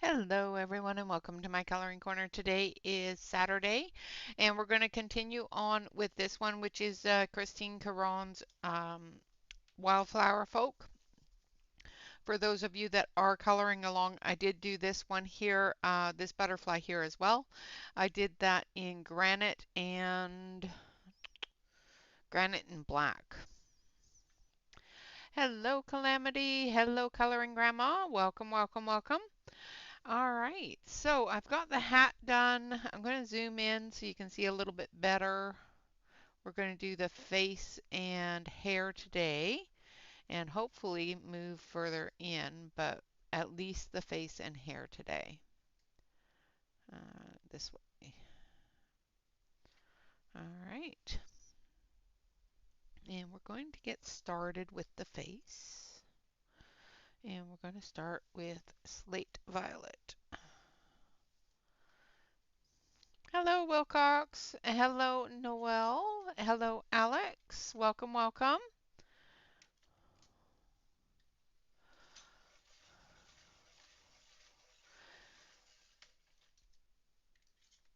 Hello everyone and welcome to my coloring corner. Today is Saturday and we're going to continue on with this one, which is Christine Caron's Wildflower Folk. For those of you that are coloring along, I did do this one here, this butterfly here as well. I did that in granite and black. Hello Calamity, hello Coloring Grandma, welcome, welcome, welcome. All right, so I've got the hat done. I'm going to zoom in so you can see a little bit better. We're going to do the face and hair today and hopefully move further in, but at least the face and hair today. This way. All right. And we're going to get started with the face. And we're going to start with Slate Violet. Hello, Wilcox. Hello, Noel. Hello, Alex. Welcome, welcome.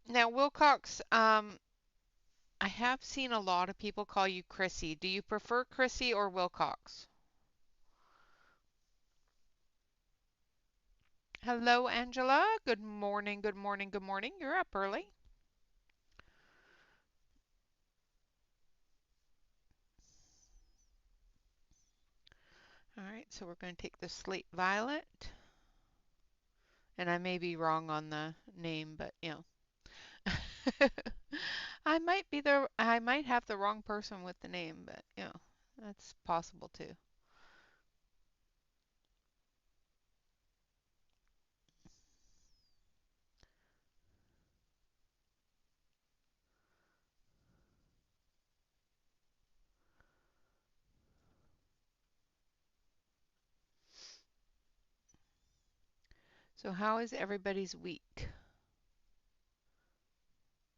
Now, Wilcox, I have seen a lot of people call you Chrissy. Do you prefer Chrissy or Wilcox? Hello, Angela. Good morning, good morning, good morning. You're up early. All right, so we're going to take the slate violet. And I may be wrong on the name, but you know. I might have the wrong person with the name, but you know, that's possible too. So how is everybody's week?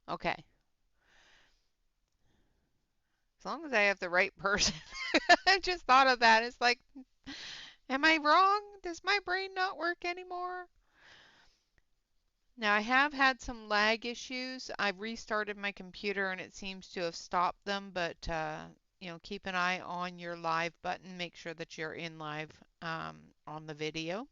Okay. As long as I have the right person. I just thought of that. It's like, am I wrong? Does my brain not work anymore? Now, I have had some lag issues. I've restarted my computer and it seems to have stopped them, but you know, keep an eye on your live button. Make sure that you're in live on the video.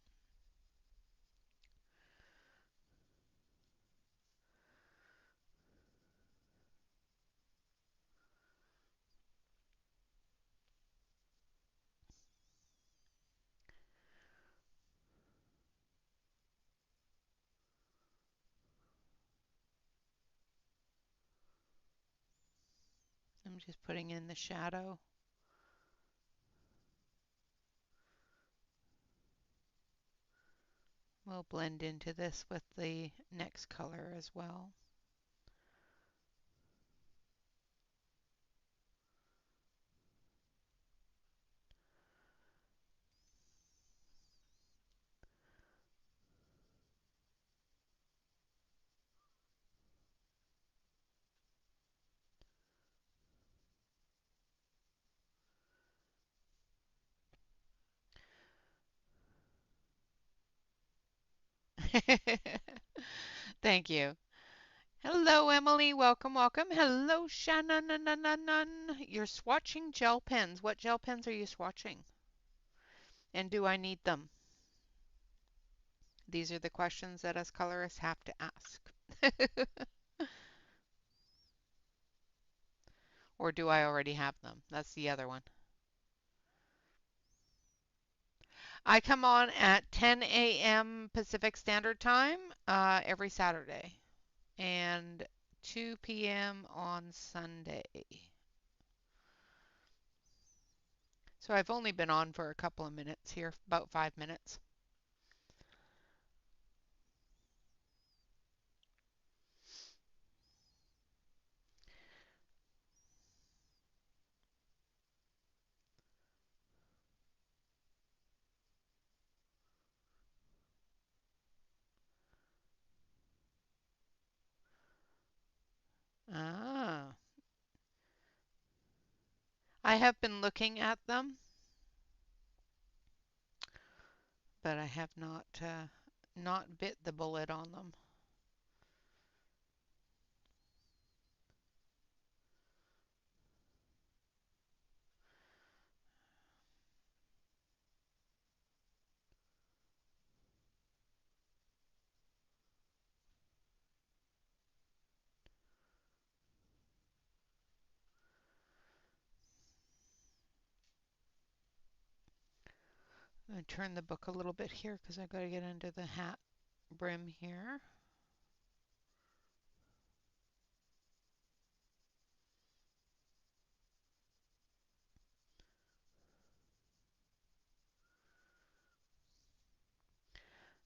I'm just putting in the shadow. We'll blend into this with the next color as well. Thank you. Hello, Emily. Welcome, welcome. Hello, Shannon. You're swatching gel pens. What gel pens are you swatching? And do I need them? These are the questions that us colorists have to ask. Or do I already have them? That's the other one. I come on at 10 a.m. Pacific Standard Time every Saturday and 2 p.m. on Sunday. So I've only been on for a couple of minutes here, about 5 minutes. Ah, I have been looking at them, but I have not not bit the bullet on them. I'm going to turn the book a little bit here because I've got to get under the hat brim here.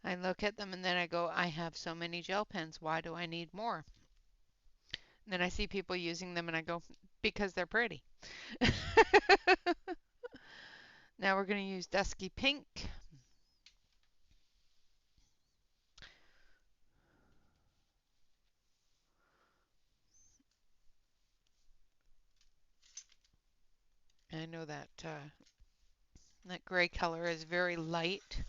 I look at them and then I go, I have so many gel pens. Why do I need more? And then I see people using them and I go, because they're pretty. Now we're going to use Dusky Pink. I know that that gray color is very light,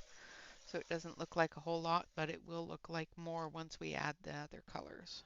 so it doesn't look like a whole lot, but it will look like more once we add the other colors.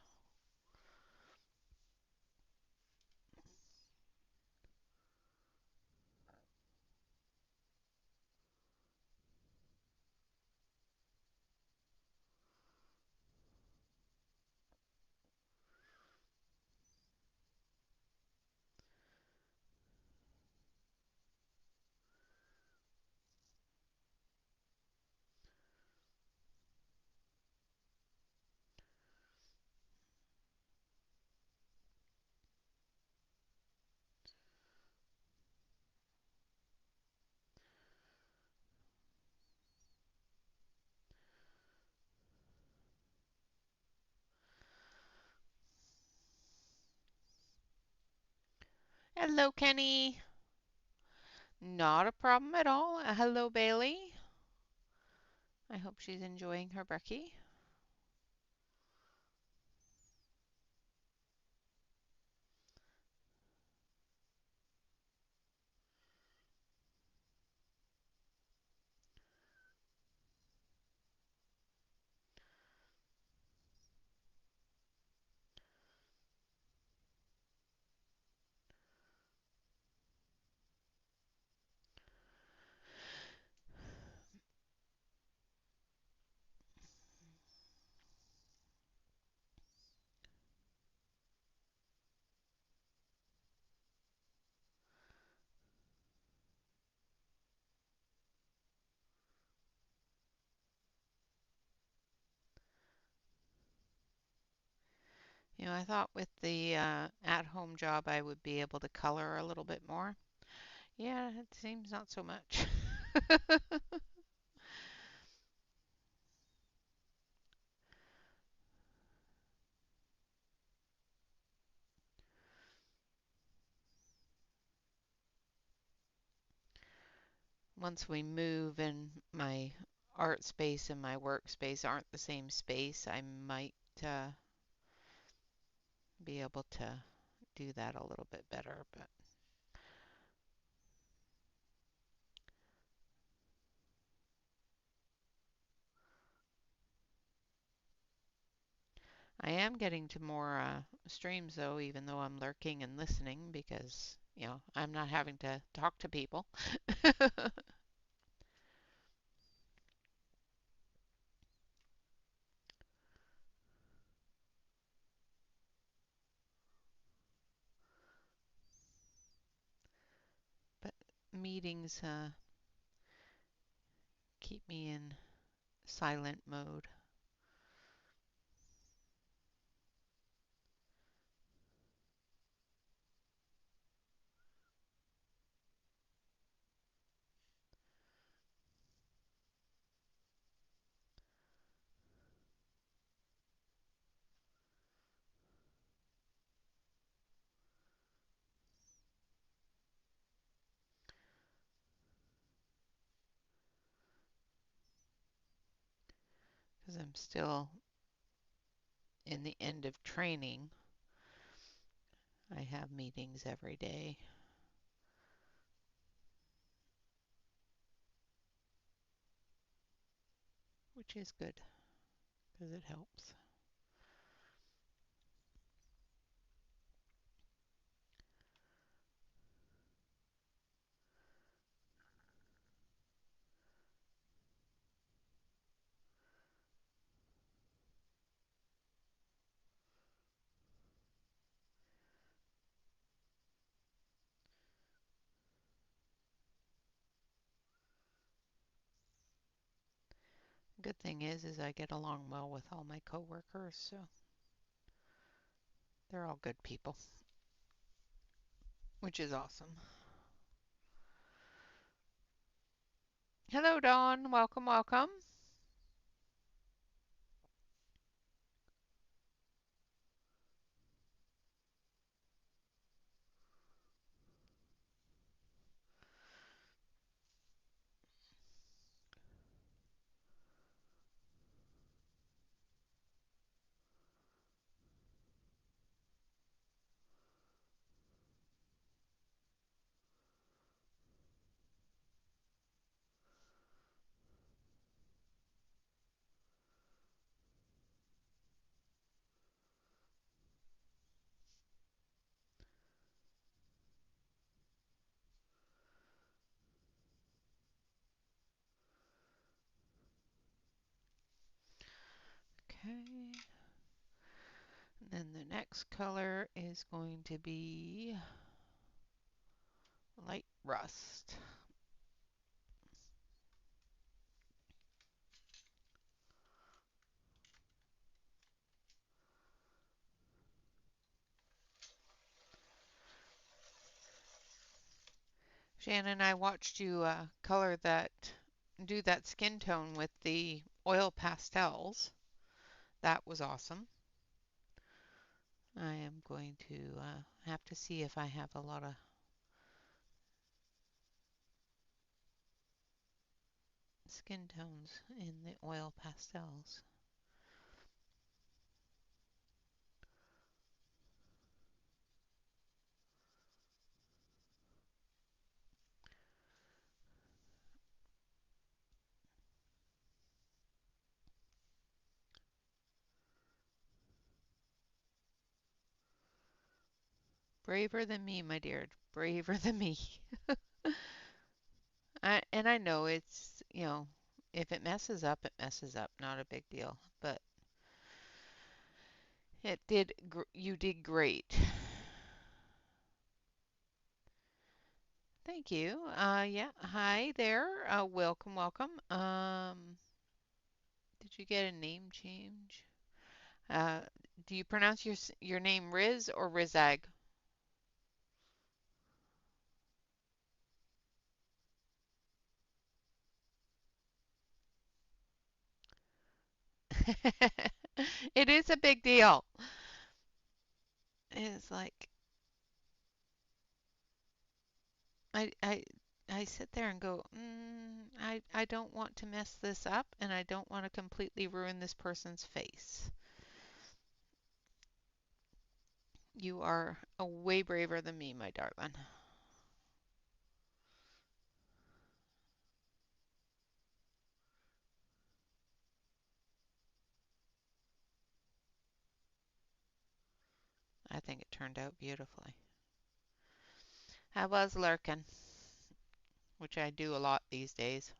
Hello, Kenny. Not a problem at all. Hello, Bailey. I hope she's enjoying her brekkie. I thought with the at-home job I would be able to color a little bit more. Yeah, it seems not so much. Once we move and my art space and my workspace aren't the same space, I might be able to do that a little bit better, but I am getting to more streams though, even though I'm lurking and listening because, I'm not having to talk to people. But meetings keep me in silent mode. Because I'm still in the end of training. I have meetings every day. which is good because it helps. Good thing is I get along well with all my coworkers, so they're all good people, which is awesome. Hello, Dawn. Welcome, welcome. Okay. And then the next color is going to be light rust. Shannon, I watched you do that skin tone with the oil pastels. That was awesome. I am going to have to see if I have a lot of skin tones in the oil pastels. Braver than me, my dear. Braver than me. And I know it's, if it messes up, it messes up. Not a big deal. But you did great. Thank you. Yeah. Hi there. Welcome, welcome. Did you get a name change? Uh, do you pronounce your name Riz or Rizag? It is a big deal. It's like I I I sit there and go, I don't want to mess this up, and I don't want to completely ruin this person's face. You are a way braver than me, my darling. I think it turned out beautifully. I was lurking, which I do a lot these days.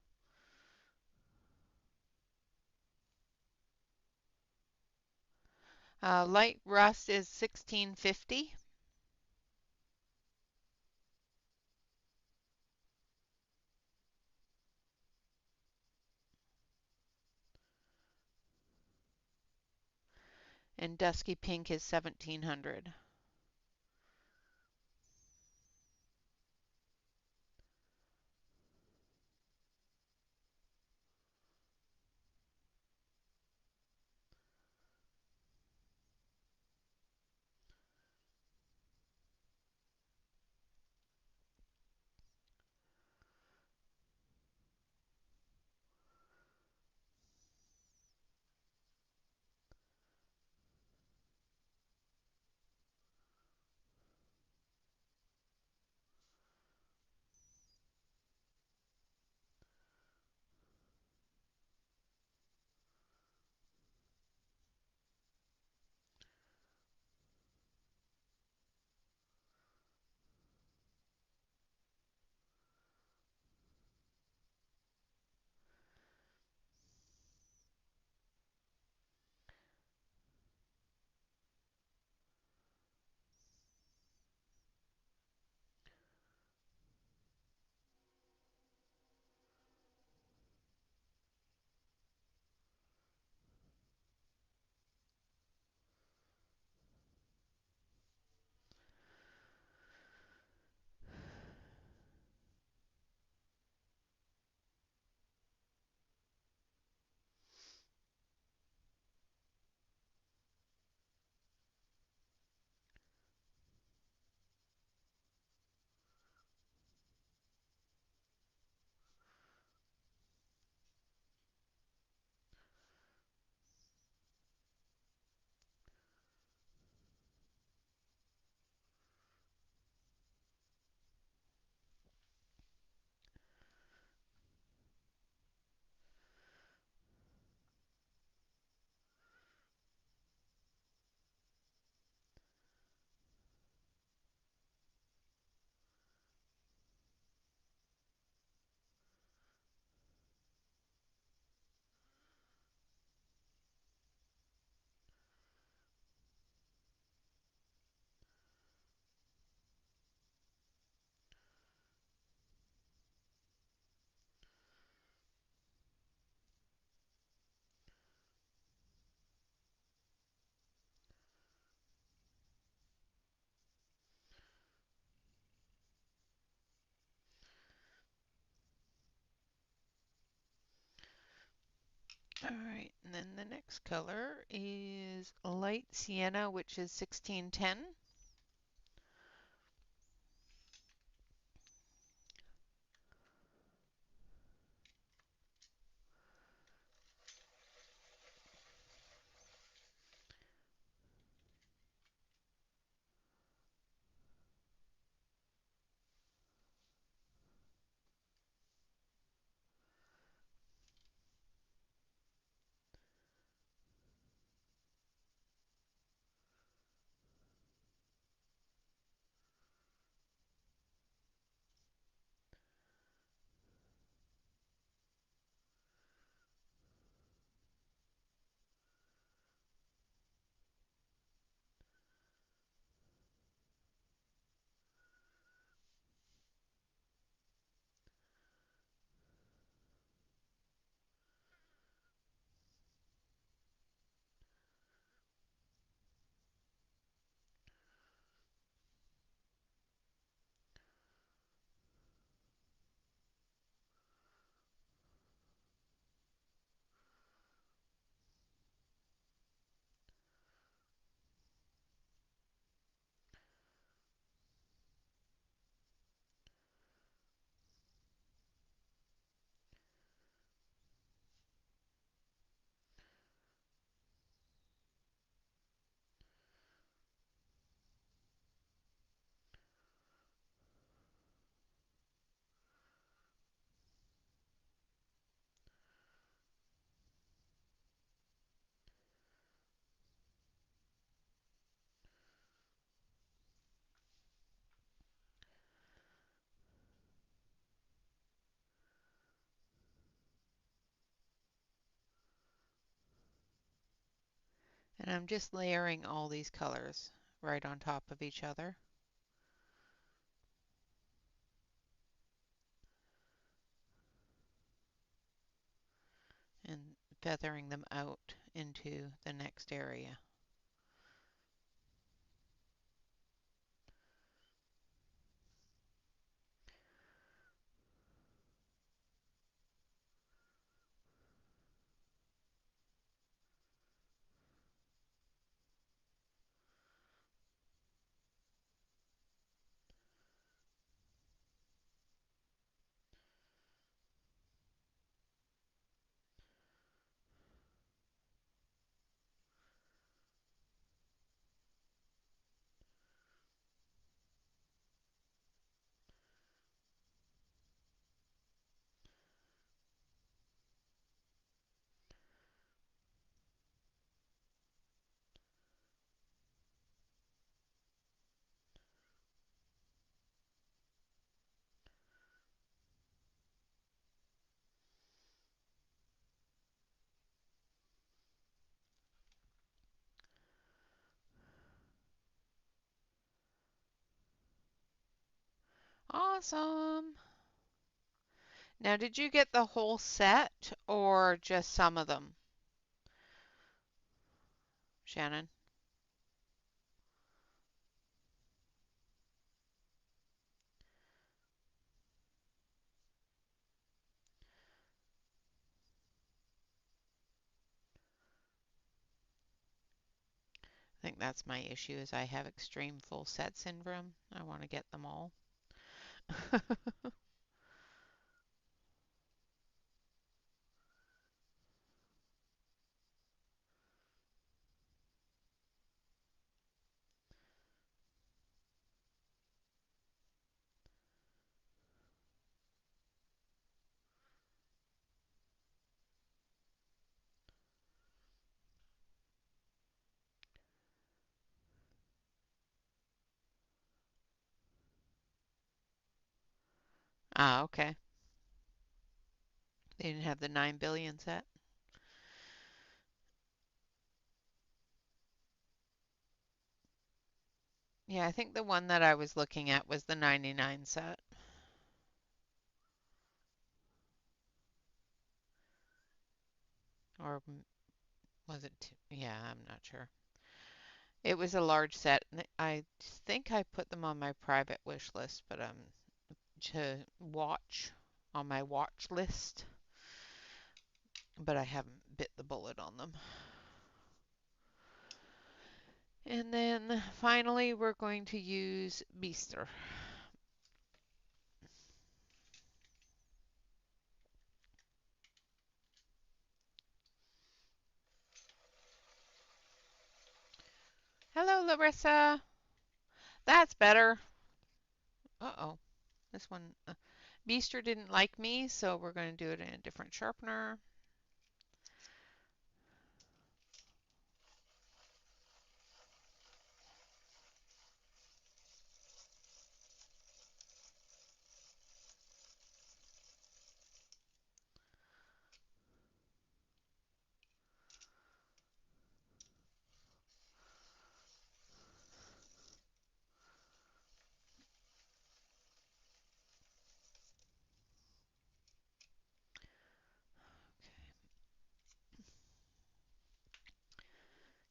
Light rust is 1650. And dusky pink is 1700. All right, and then the next color is light sienna, which is 1610. And I'm just layering all these colors right on top of each other and feathering them out into the next area. Awesome! Now, did you get the whole set or just some of them, Shannon? I think that's my issue is I have extreme full set syndrome. I want to get them all. Ah, okay. They didn't have the 9 billion set. Yeah, I think the one that I was looking at was the 99 set. Or was it two? Yeah, I'm not sure. It was a large set. I think I put them on my private wish list, but to watch on my watch list, but I haven't bit the bullet on them. And then finally we're going to use Beaster. Hello, Larissa. That's better. Uh-oh. This one, Beaster didn't like me, so we're going to do it in a different sharpener.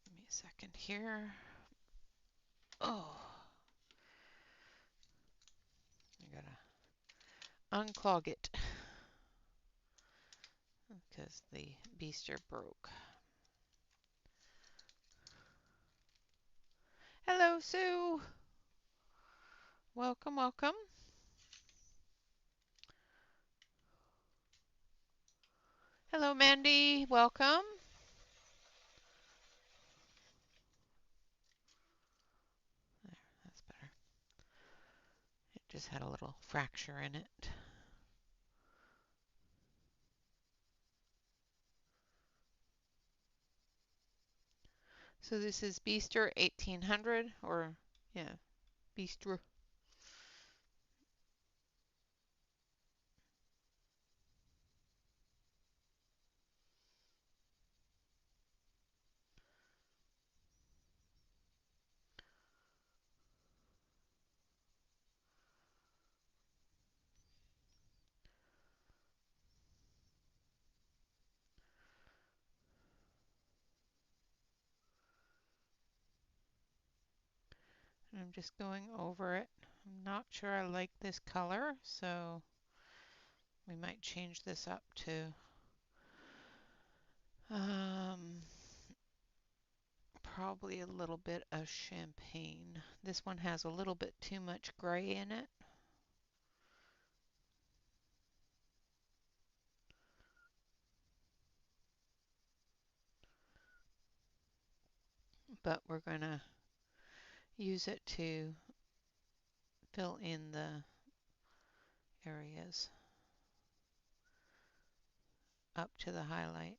Give me a second here. Oh, I gotta unclog it because the Beaster broke. Hello, Sue. Welcome, welcome. Hello, Mandy. Welcome. There, that's better. It just had a little fracture in it. So this is Beaster 1800, or yeah, Beaster. I'm just going over it. I'm not sure I like this color, so we might change this up to probably a little bit of champagne. This one has a little bit too much gray in it. But we're going to use it to fill in the areas up to the highlight.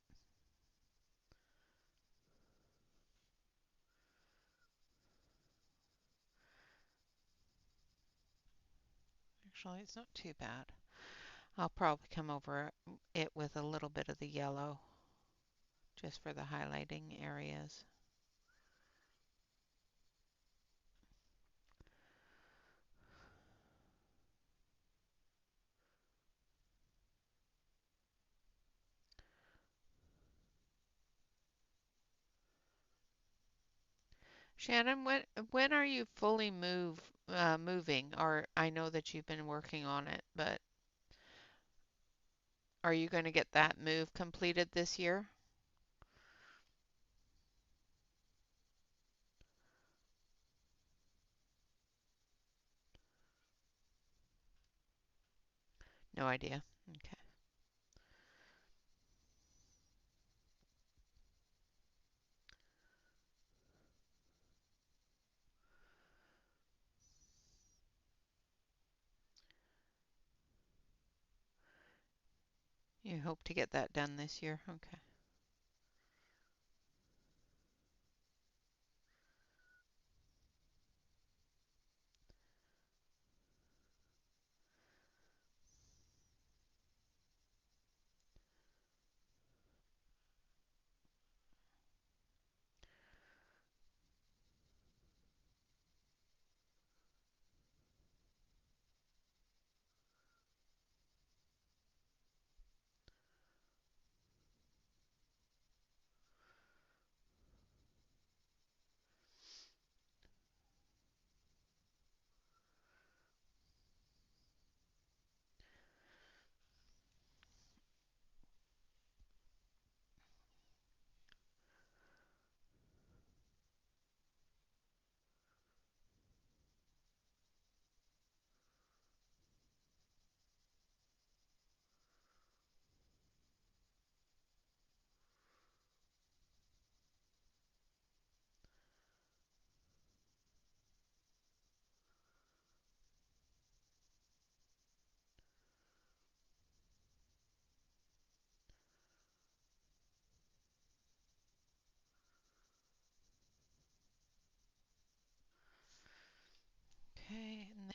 Actually, it's not too bad. I'll probably come over it with a little bit of the yellow just for the highlighting areas. Shannon, when are you fully moving? Or I know that you've been working on it, but are you going to get that move completed this year? No idea. Okay. You hope to get that done this year? Okay.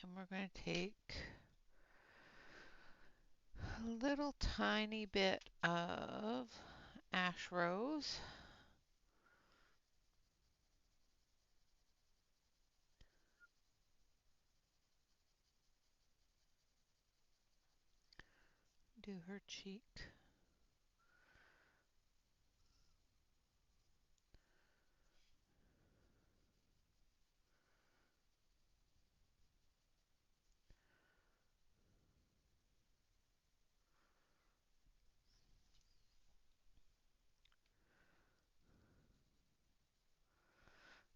And we're going to take a little tiny bit of ash rose. Do her cheek.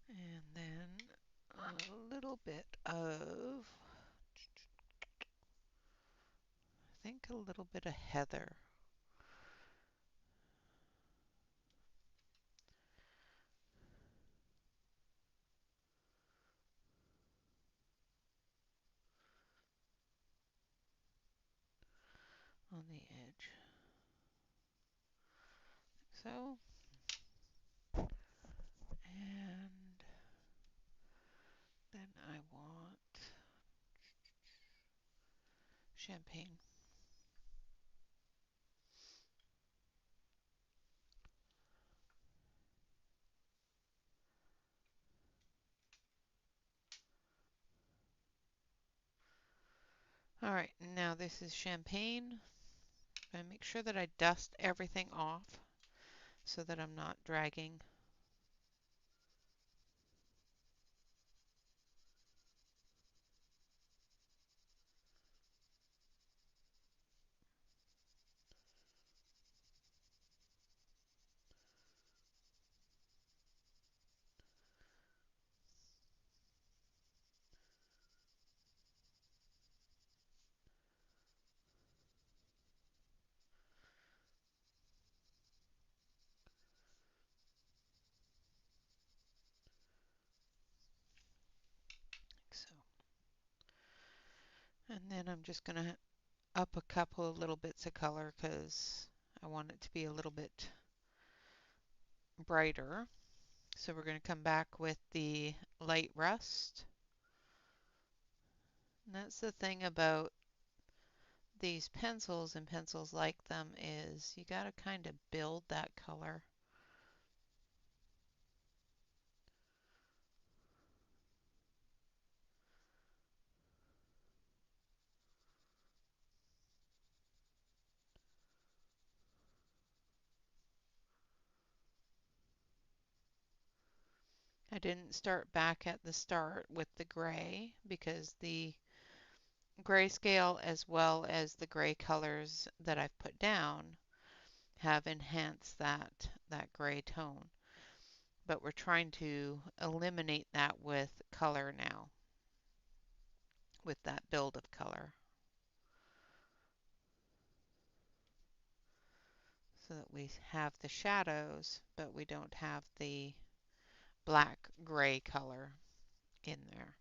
And then a little bit of, I think a little bit of heather. On the edge. So, and then I want champagne. All right, now this is champagne. I'm going to make sure that I dust everything off so that I'm not dragging. So, and then I'm just going to up a couple of little bits of color because I want it to be a little bit brighter. So we're going to come back with the light rust. And that's the thing about these pencils and pencils like them is you got to kind of build that color. I didn't start back at the start with the gray because the grayscale as well as the gray colors that I've put down have enhanced that gray tone. But we're trying to eliminate that with color now, with that build of color. So that we have the shadows, but we don't have the black gray color in there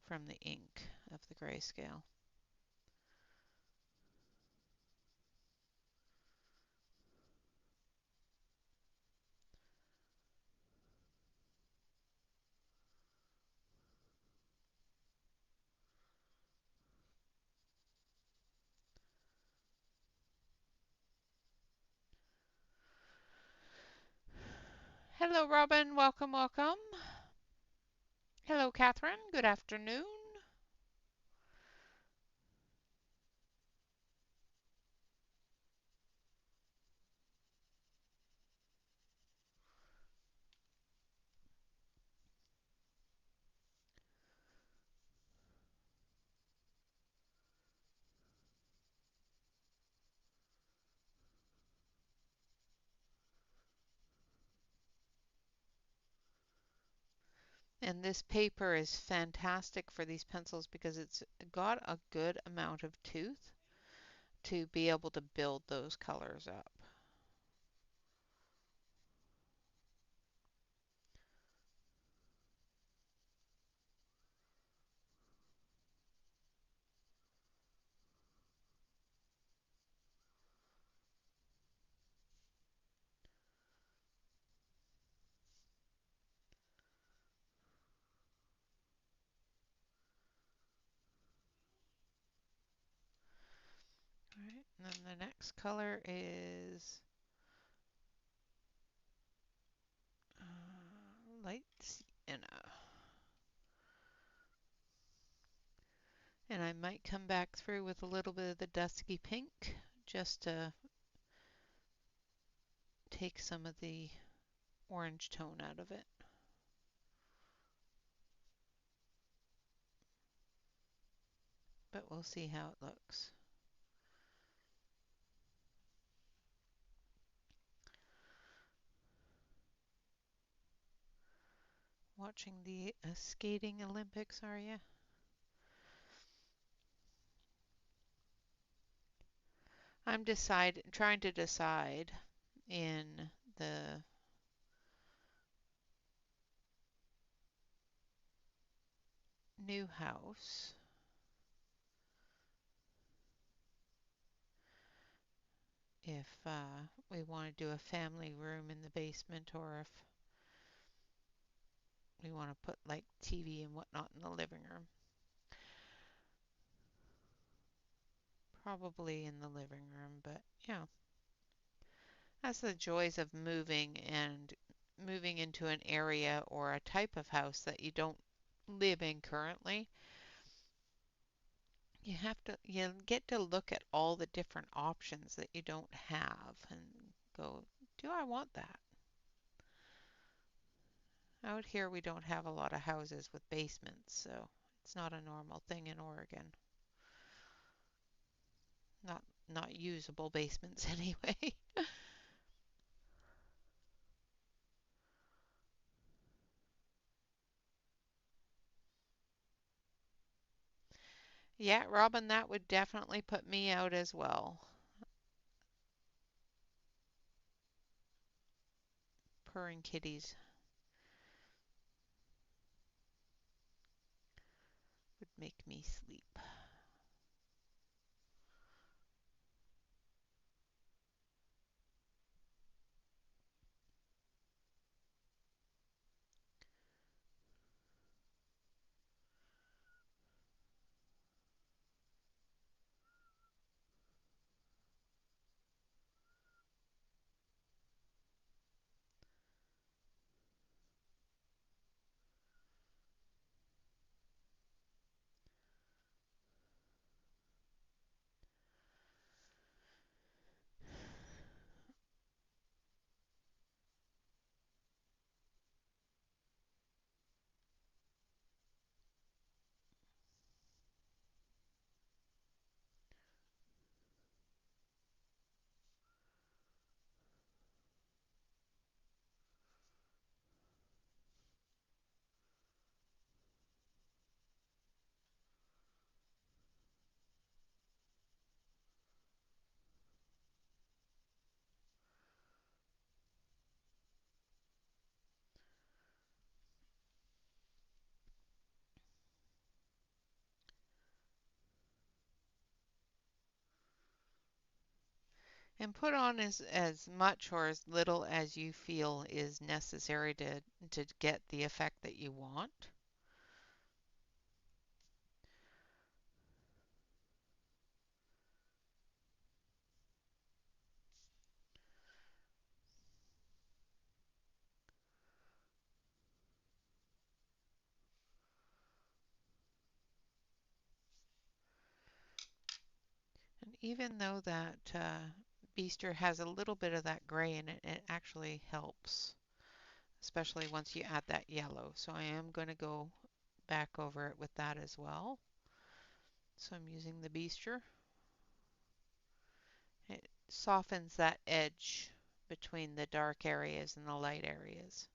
from the ink of the grayscale. Hello, Robin. Welcome, welcome. Hello, Catherine. Good afternoon. And this paper is fantastic for these pencils because it's got a good amount of tooth to be able to build those colors up. And then the next color is light sienna. And I might come back through with a little bit of the dusky pink just to take some of the orange tone out of it. But we'll see how it looks. Watching the skating Olympics, are you? I'm trying to decide in the new house if we want to do a family room in the basement or if we want to put like TV and whatnot in the living room. Probably in the living room, but yeah. That's the joys of moving and moving into an area or a type of house that you don't live in currently. You get to look at all the different options that you don't have and go, do I want that? Out here we don't have a lot of houses with basements, so it's not a normal thing in Oregon. Not not usable basements anyway. Yeah, Robin, that would definitely put me out as well. Purring kitties would make me sleep. And put on as much or as little as you feel is necessary to get the effect that you want. And even though that Beaster has a little bit of that gray in it, it actually helps, especially once you add that yellow. So I am going to go back over it with that as well. So I'm using the Beaster. It softens that edge between the dark areas and the light areas.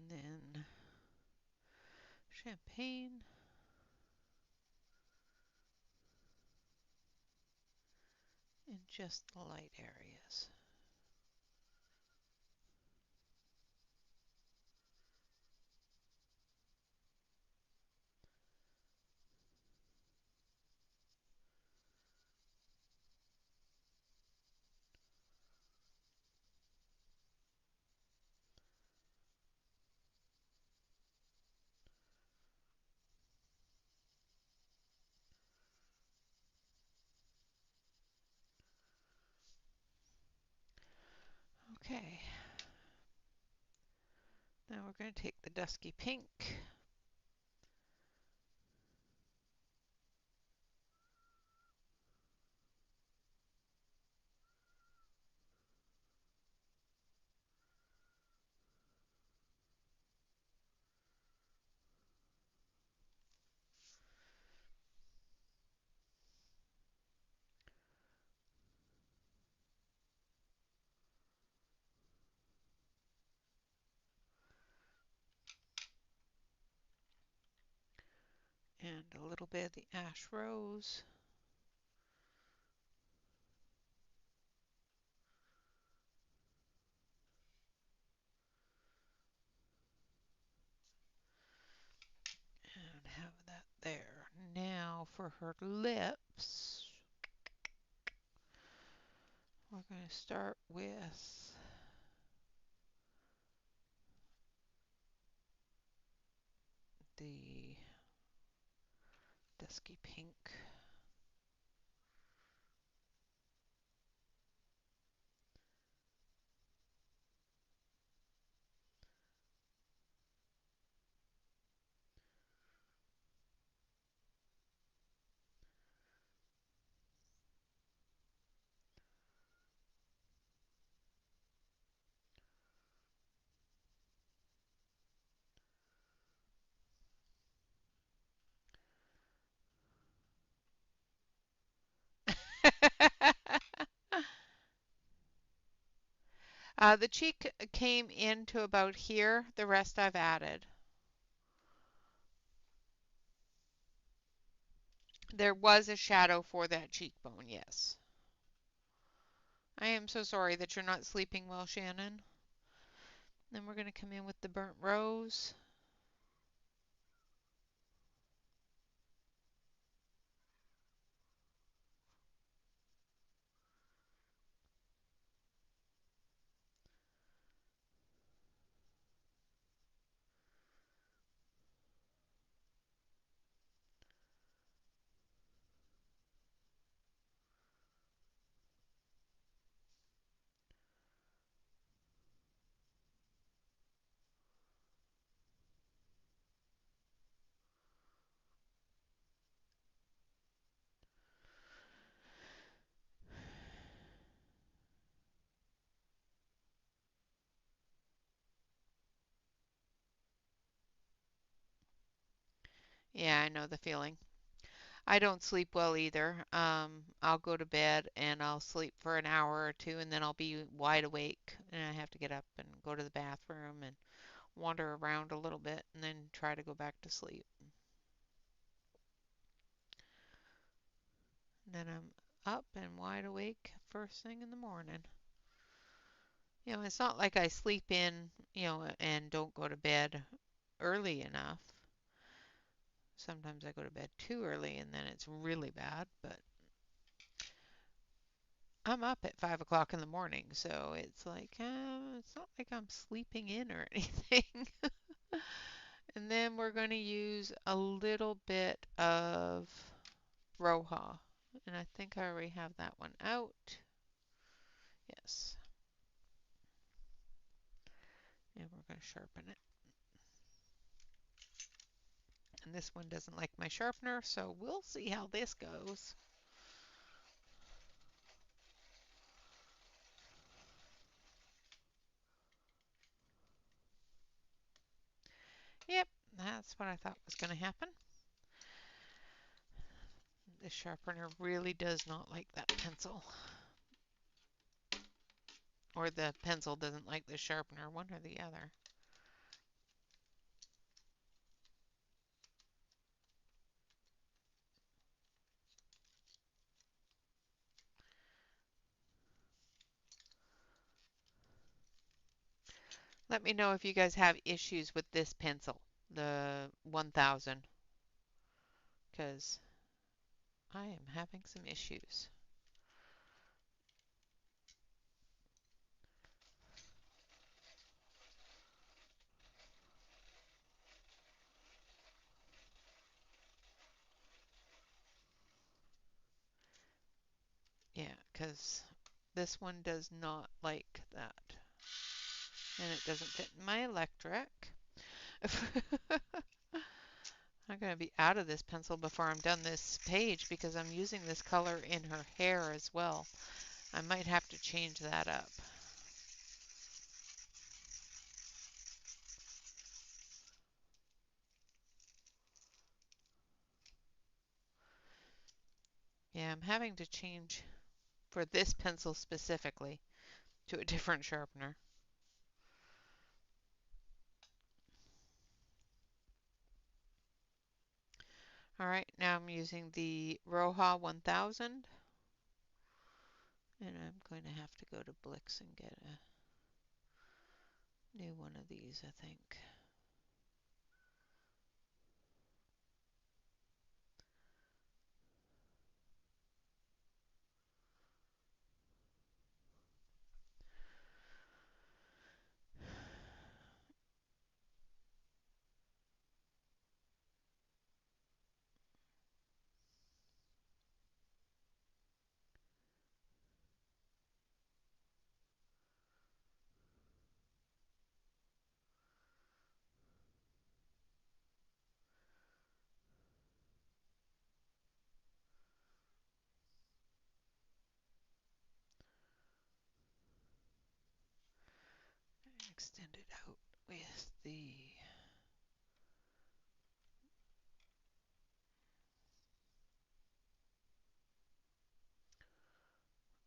And then champagne. In just the light areas. Okay. Now we're going to take the dusky pink and a little bit of the ash rose. And have that there. Now for her lips, we're going to start with the dusky pink. The cheek came into about here. The rest I've added. There was a shadow for that cheekbone, yes. I am so sorry that you're not sleeping well, Shannon. Then we're going to come in with the burnt rose. Yeah, I know the feeling. I don't sleep well either. I'll go to bed and I'll sleep for an hour or two and then I'll be wide awake and I have to get up and go to the bathroom and wander around a little bit and then try to go back to sleep. And then I'm up and wide awake first thing in the morning. It's not like I sleep in, and don't go to bed early enough. Sometimes I go to bed too early and then it's really bad, but I'm up at 5 o'clock in the morning, so it's like, it's not like I'm sleeping in or anything. And then we're going to use a little bit of Roja. And I think I already have that one out. Yes. And we're going to sharpen it. And this one doesn't like my sharpener, so we'll see how this goes. Yep, that's what I thought was going to happen. The sharpener really does not like that pencil. Or the pencil doesn't like the sharpener, one or the other. Let me know if you guys have issues with this pencil, the 1000, because I am having some issues. Yeah, because this one does not like that. And it doesn't fit in my electric. I'm going to be out of this pencil before I'm done this page because I'm using this color in her hair as well. I might have to change that up. Yeah, I'm having to change for this pencil specifically to a different sharpener. Alright, now I'm using the Roha 1000 and I'm going to have to go to Blix and get a new one of these, I think. Extend it out with the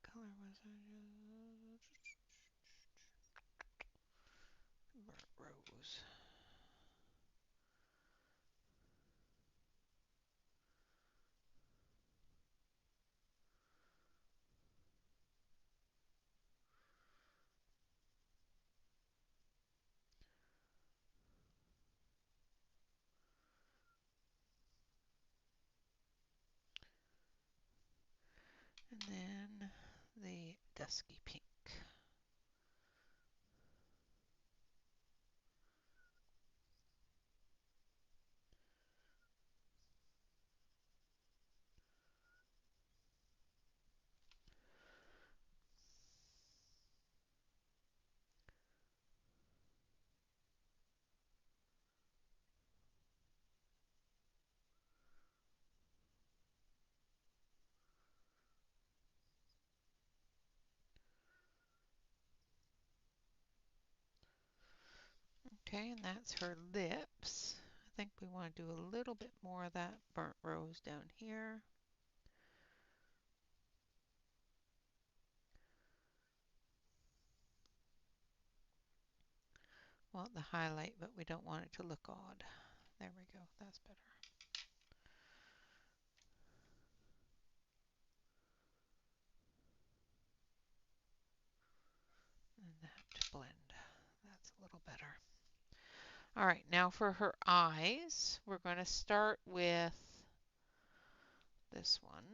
color was it? Burnt rose. And then the dusky pink. Okay, and that's her lips. I think we want to do a little bit more of that burnt rose down here. Want the highlight, but we don't want it to look odd. There we go, that's better. And that blend, that's a little better. All right, now for her eyes, we're going to start with this one.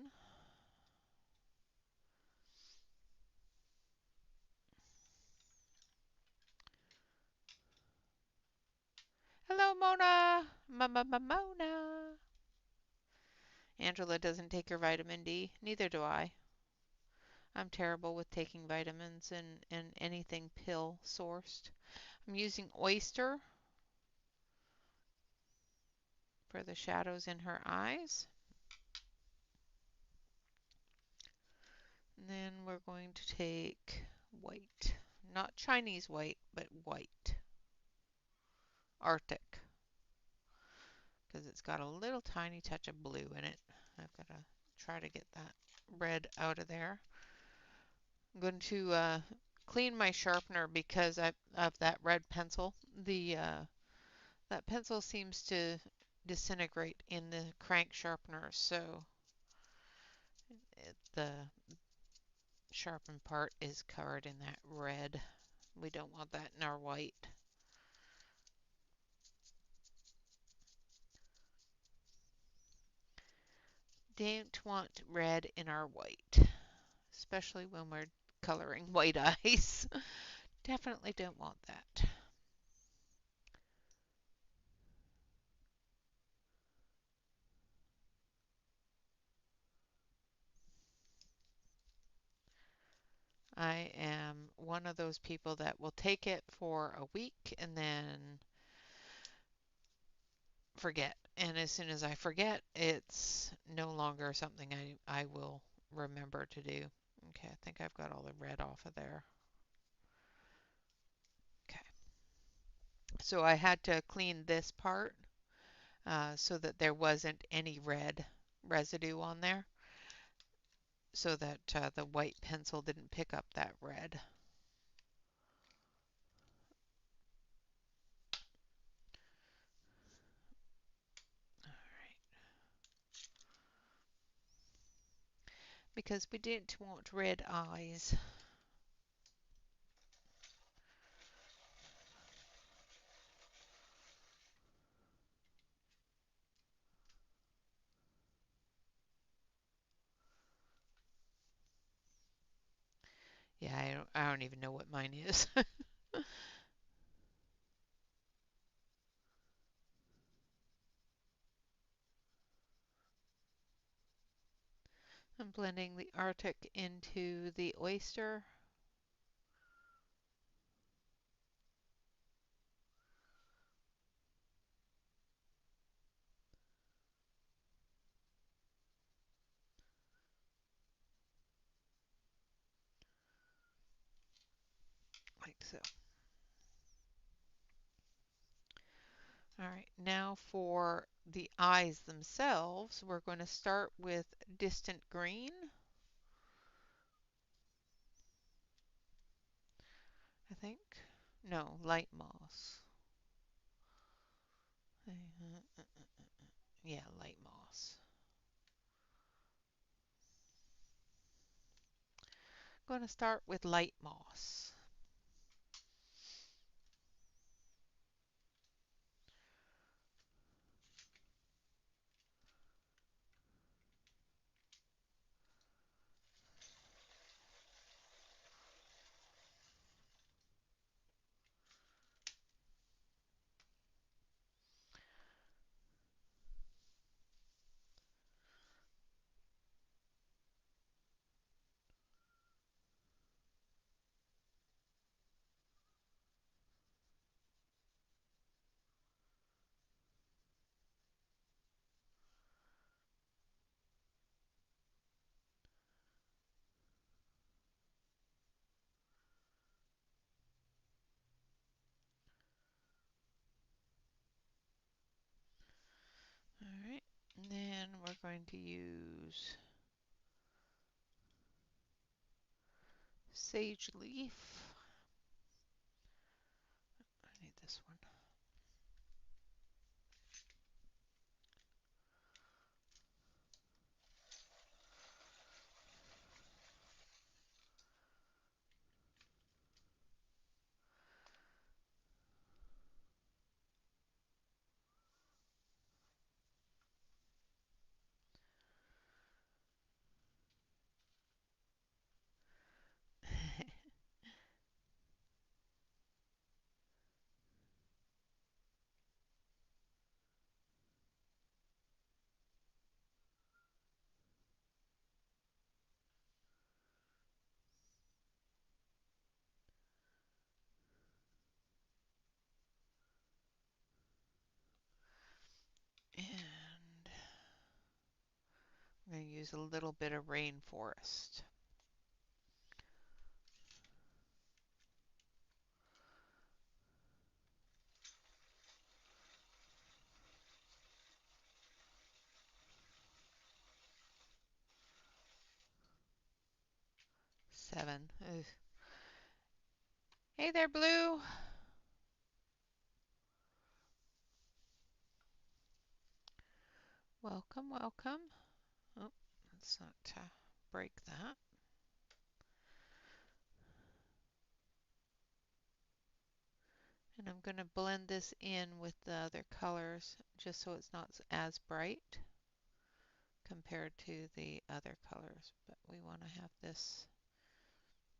Hello, Mona. Mona. Angela doesn't take her vitamin D. Neither do I. I'm terrible with taking vitamins and anything pill sourced. I'm using oyster for the shadows in her eyes. And then we're going to take white. Not Chinese white, but white. Arctic. Because it's got a little tiny touch of blue in it. I've got to try to get that red out of there. I'm going to clean my sharpener because of that red pencil. That pencil seems to disintegrate in the crank sharpener, so the sharpened part is covered in that red. We don't want that in our white. don't want red in our white, especially when we're coloring white eyes. Definitely don't want that. I am one of those people that will take it for a week and then forget. And as soon as I forget, it's no longer something I will remember to do. Okay, I think I've got all the red off of there. Okay, so I had to clean this part so that there wasn't any red residue on there so that the white pencil didn't pick up that red. All right, because we didn't want red eyes. Yeah, I don't even know what mine is. I'm blending the Arctic into the oyster. Like so. All right, now for the eyes themselves, we're going to start with distant green, I think. No, light moss. Yeah, light moss. I'm going to start with light moss. All right, and then we're going to use sage leaf. I need this one. And I'm going to use a little bit of rainforest. Seven. Ugh. Hey there, Blue. Welcome, welcome. Oh, let's not break that. And I'm going to blend this in with the other colors just so it's not as bright. compared to the other colors, but we want to have this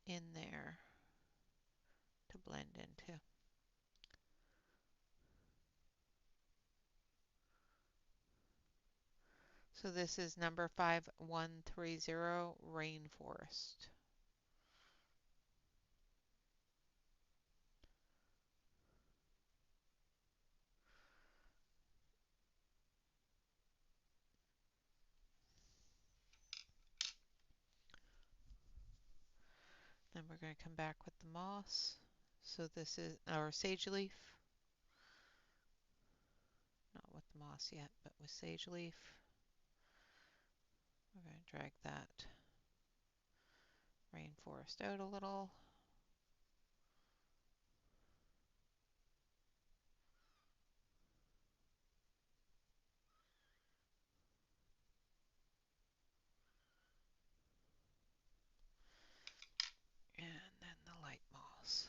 in there to blend into. So this is number 5130, Rainforest. Then we're going to come back with the moss. So this is our sage leaf. Not with the moss yet, but with sage leaf. We're going to drag that rainforest out a little. And then the light moss.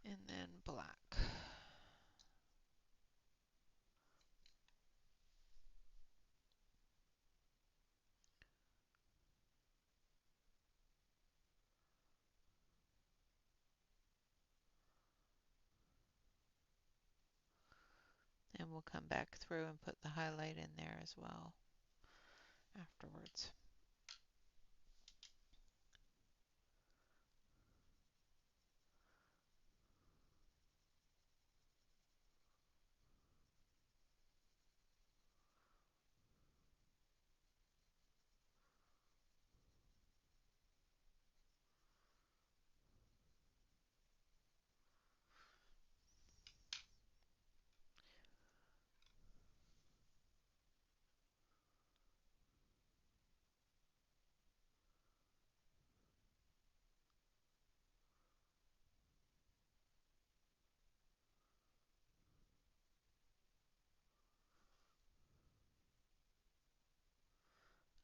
And then black. And we'll come back through and put the highlight in there as well afterwards.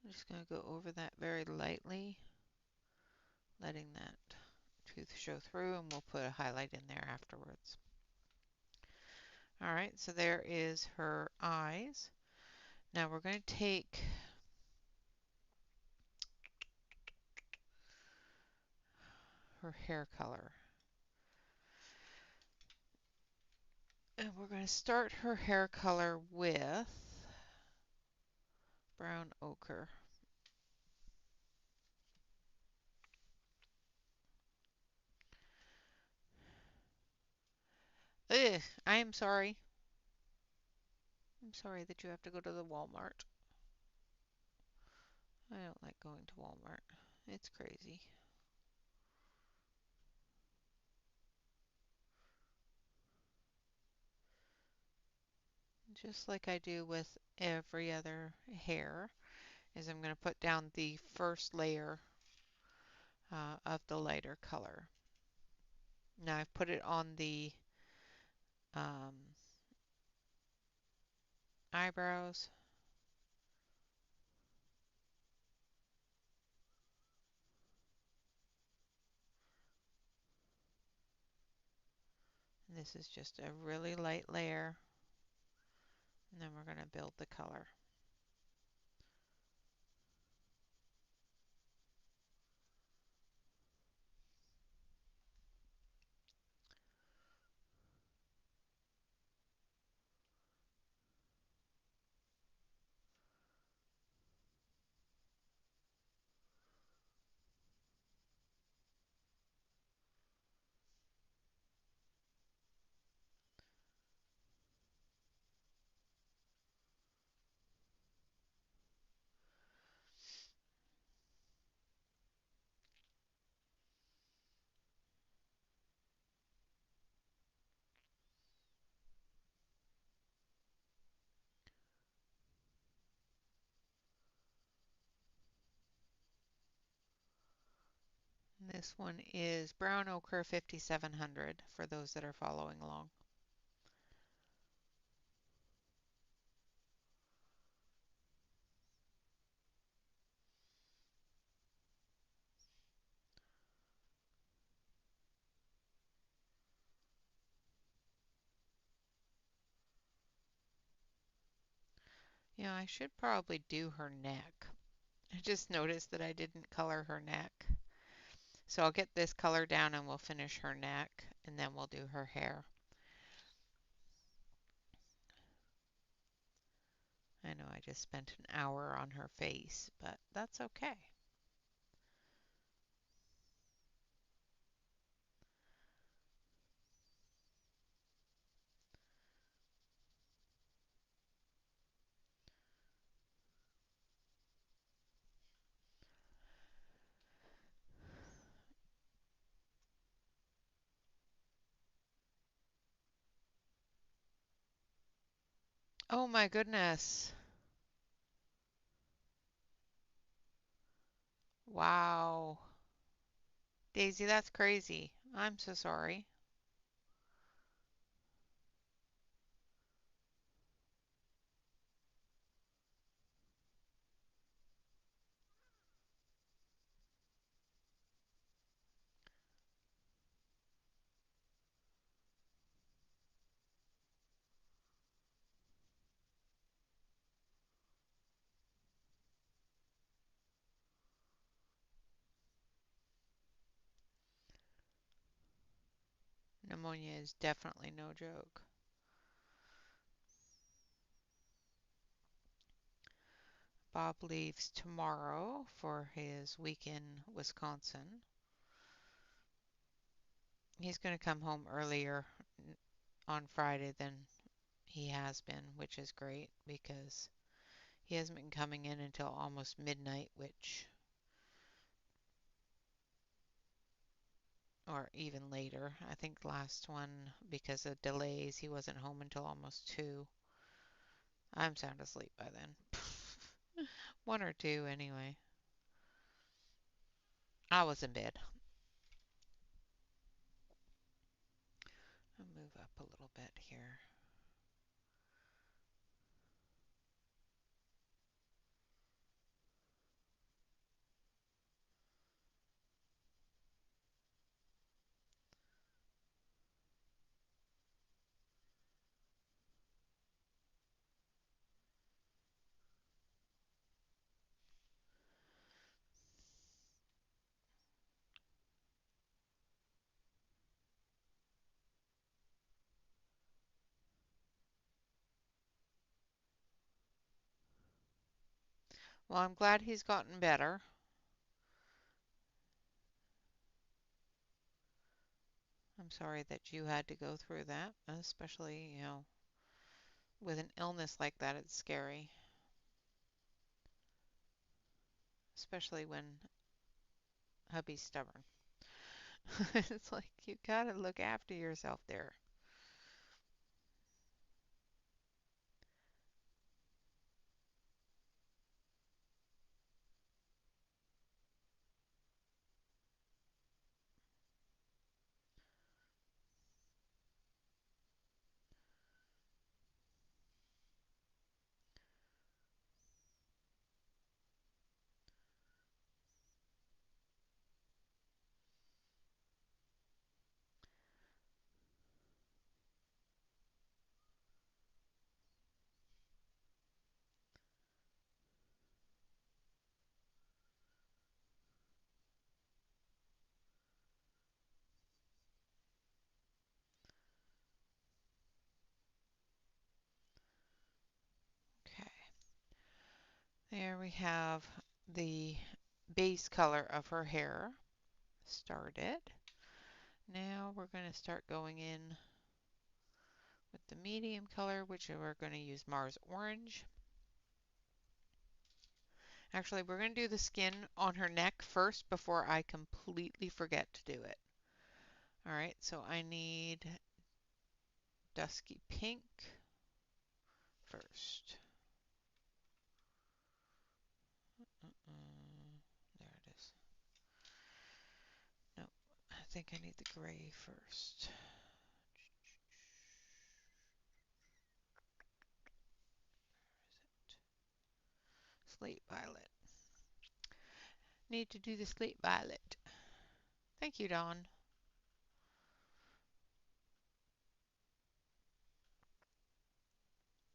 I'm just going to go over that very lightly, letting that tooth show through, and we'll put a highlight in there afterwards. Alright, so there is her eyes. Now we're going to take her hair color. And we're going to start her hair color with brown ochre. Ugh, I am sorry. I'm sorry that you have to go to the Walmart. I don't like going to Walmart. It's crazy. Just like I do with every other hair, is I'm going to put down the first layer of the lighter color. Now I've put it on the um, eyebrows. And this is just a really light layer. And then we're going to build the color. This one is Brown Ochre 5700 for those that are following along. Yeah, I should probably do her neck. I just noticed that I didn't color her neck. So I'll get this color down and we'll finish her neck and then we'll do her hair. I know I just spent an hour on her face, but that's okay. Oh my goodness. Wow. Daisy, that's crazy. I'm so sorry. Pneumonia is definitely no joke. Bob leaves tomorrow for his week in Wisconsin. He's going to come home earlier on Friday than he has been, which is great because he hasn't been coming in until almost midnight, which, or even later. I think last one, because of delays, he wasn't home until almost 2. I'm sound asleep by then. 1 or 2 anyway. I was in bed. I'll move up a little bit here. Well, I'm glad he's gotten better. I'm sorry that you had to go through that, especially, with an illness like that, it's scary. Especially when hubby's stubborn. It's like you gotta look after yourself there. Okay, there we have the base color of her hair started. Now we're going to start going in with the medium color, which we're going to use Mars Orange. Actually, we're going to do the skin on her neck first before I completely forget to do it. All right, so I need dusky pink first. There it is. think I need the gray first. Slate violet. Need to do the slate violet. Thank you, Dawn.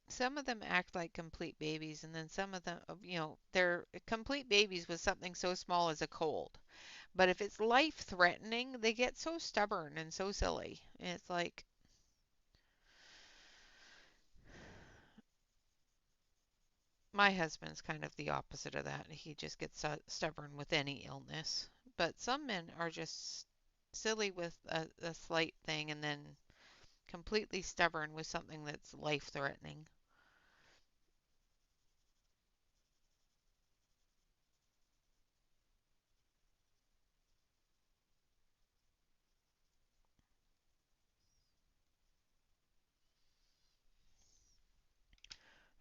Some of them act like complete babies, and then some of them, they're complete babies with something so small as a cold. But if it's life threatening, they get so stubborn and so silly. And it's like, my husband's kind of the opposite of that. He just gets stubborn with any illness. But some men are just silly with a slight thing and then completely stubborn with something that's life threatening.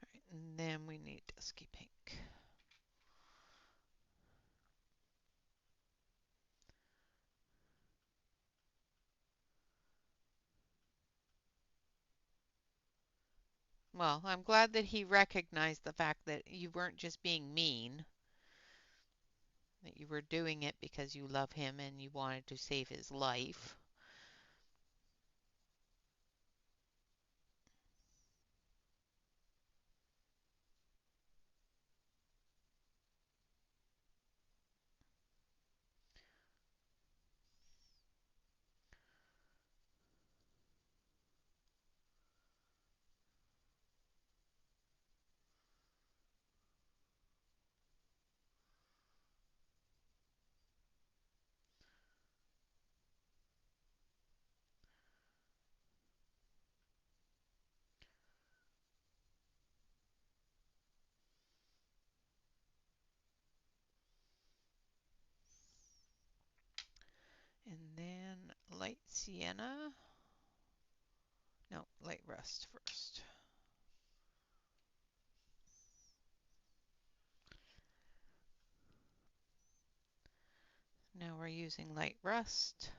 All right, and then we need dusky pink. Well, I'm glad that he recognized the fact that you weren't just being mean, that you were doing it because you love him and you wanted to save his life. And then light sienna. No, light rust first. Now we're using light rust.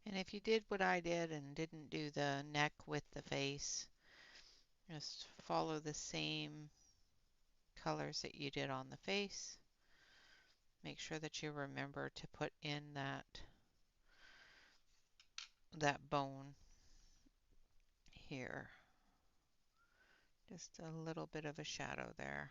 And if you did what I did and didn't do the neck with the face, just follow the same colors that you did on the face. Make sure that you remember to put in that bone here. Just a little bit of a shadow there.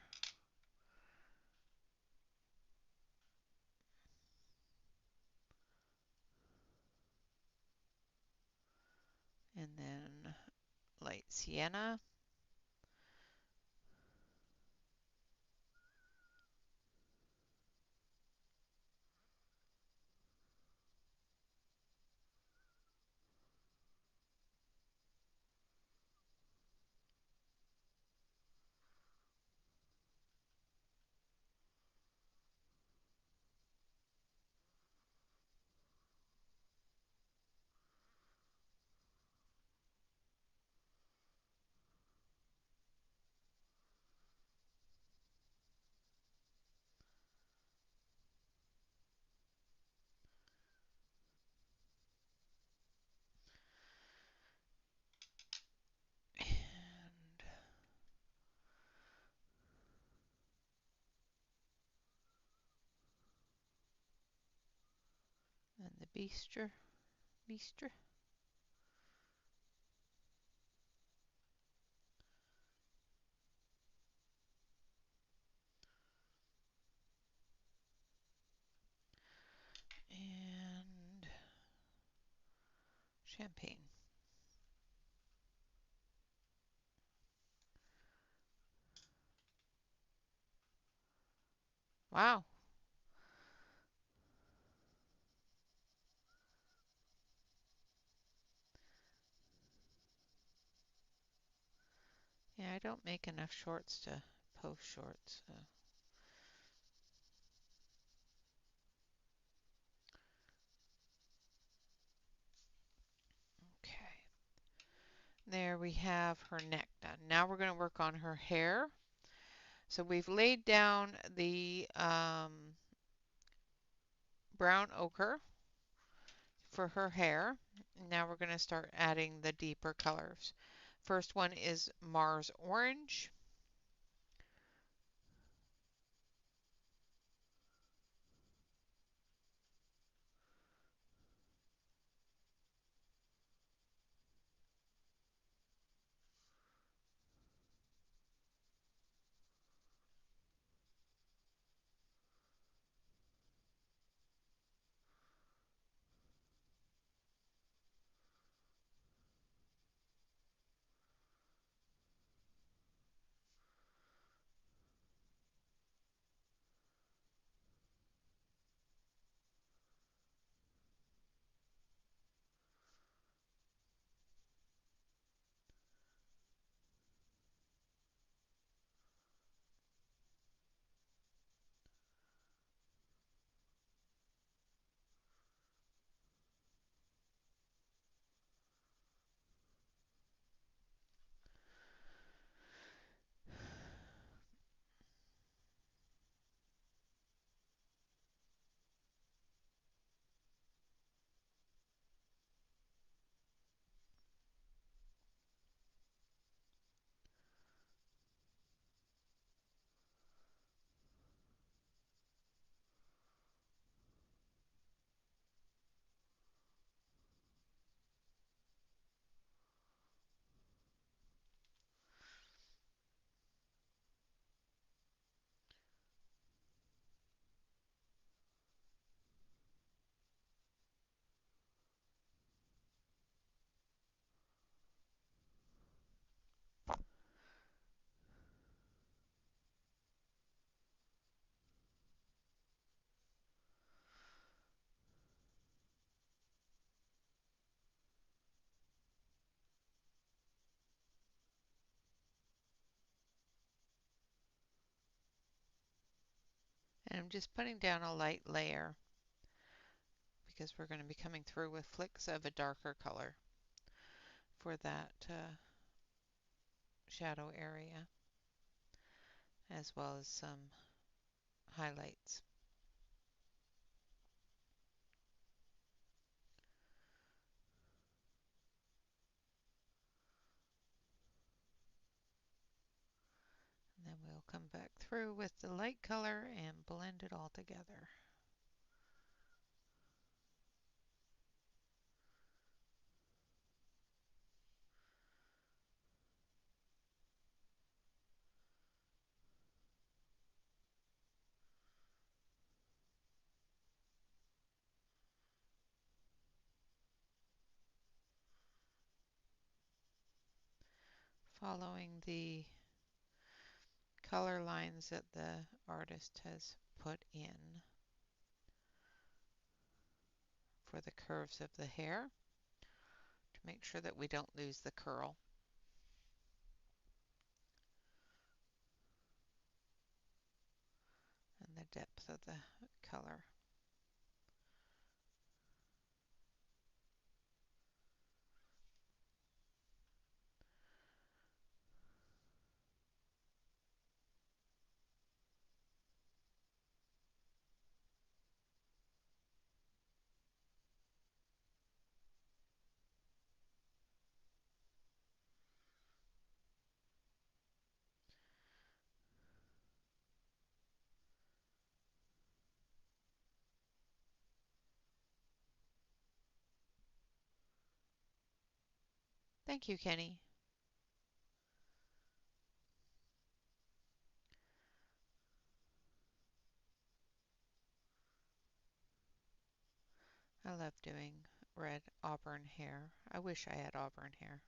And then light sienna. And the beaster. And champagne. Wow. don't make enough shorts to post shorts. So. Okay. There we have her neck done. Now we're going to work on her hair. So we've laid down the brown ochre for her hair. Now we're going to start adding the deeper colors. First one is Mars Orange. And I'm just putting down a light layer because we're going to be coming through with flicks of a darker color for that shadow area, as well as some highlights. And then we'll come back through with the light color and blend it all together. Following the color lines that the artist has put in for the curves of the hair to make sure that we don't lose the curl. And the depth of the color. Thank you, Kenny. I love doing red auburn hair. I wish I had auburn hair.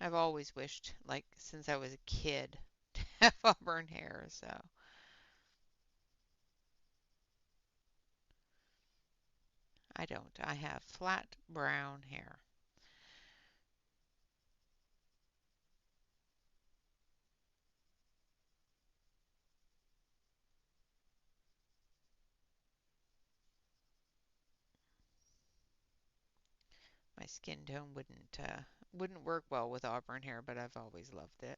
I've always wished, like since I was a kid, to have auburn hair, so I don't. I have flat brown hair. My skin tone wouldn't work well with auburn hair, but I've always loved it.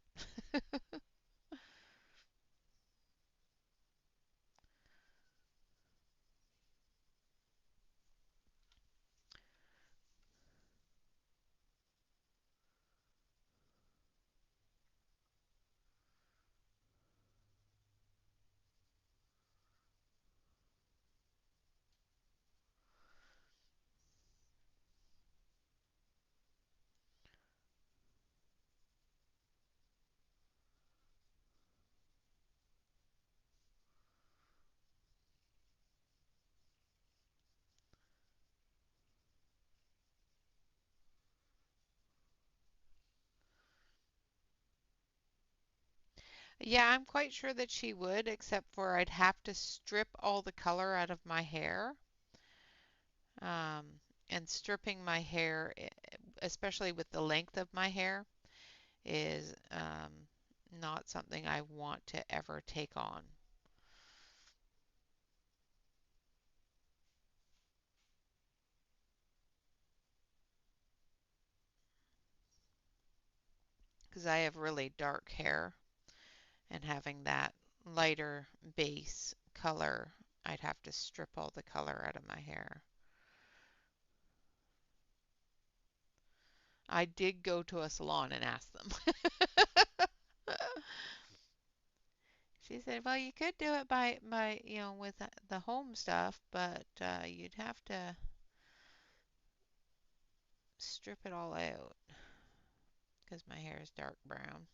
Yeah, I'm quite sure that she would, except for I'd have to strip all the color out of my hair. Um, and stripping my hair, especially with the length of my hair, is not something I want to ever take on. Because I have really dark hair, and having that lighter base color, I'd have to strip all the color out of my hair. I did go to a salon and ask them. She said, "Well, you could do it by with the home stuff, but you'd have to strip it all out because my hair is dark brown."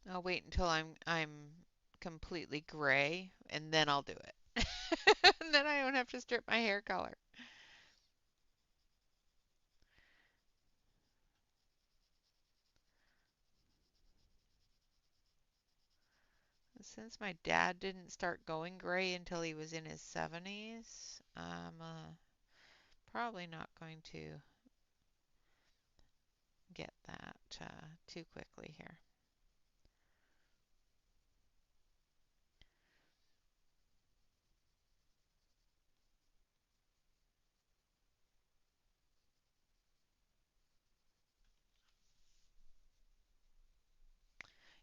I'll wait until I'm completely gray and then I'll do it. And then I don't have to strip my hair color. Since my dad didn't start going gray until he was in his 70s, I'm probably not going to get that too quickly here.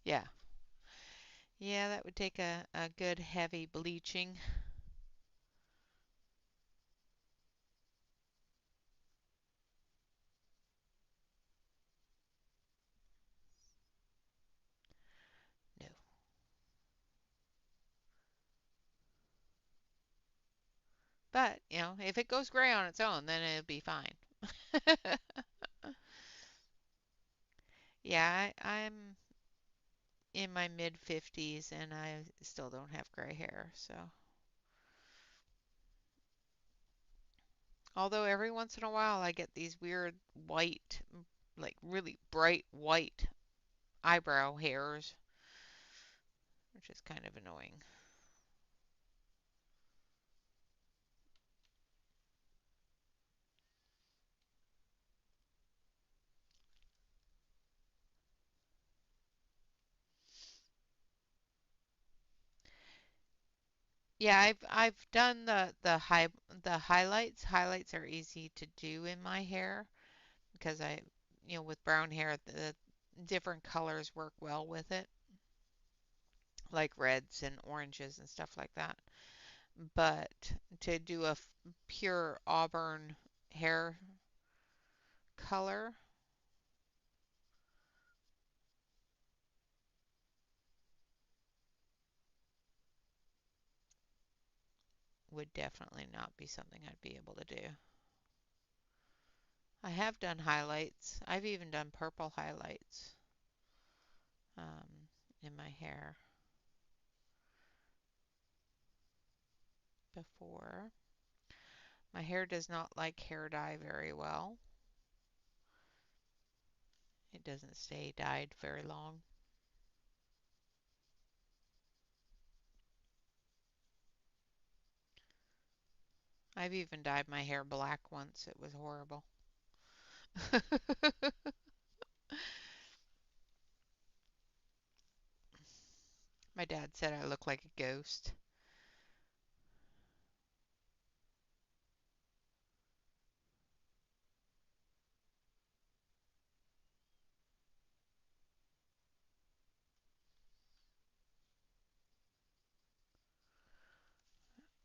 Yeah. Yeah, that would take a good heavy bleaching. No. But, if it goes gray on its own, then it'll be fine. Yeah, I'm in my mid 50s and I still don't have gray hair, so. Although every once in a while I get these weird white, like really bright white eyebrow hairs, which is kind of annoying. Yeah, I've done the highlights. Highlights are easy to do in my hair because with brown hair, the different colors work well with it, like reds and oranges and stuff like that. But to do a pure auburn hair color would definitely not be something I'd be able to do. I have done highlights. I've even done purple highlights in my hair before. My hair does not like hair dye very well. It doesn't stay dyed very long. I've even dyed my hair black once. It was horrible. My dad said I look like a ghost.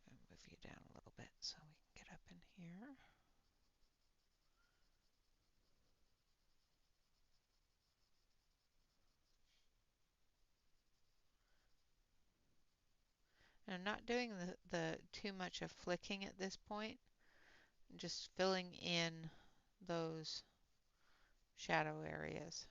I'll move you down a little bit so we can get up in here. And I'm not doing the too much of flicking at this point. I'm just filling in those shadow areas.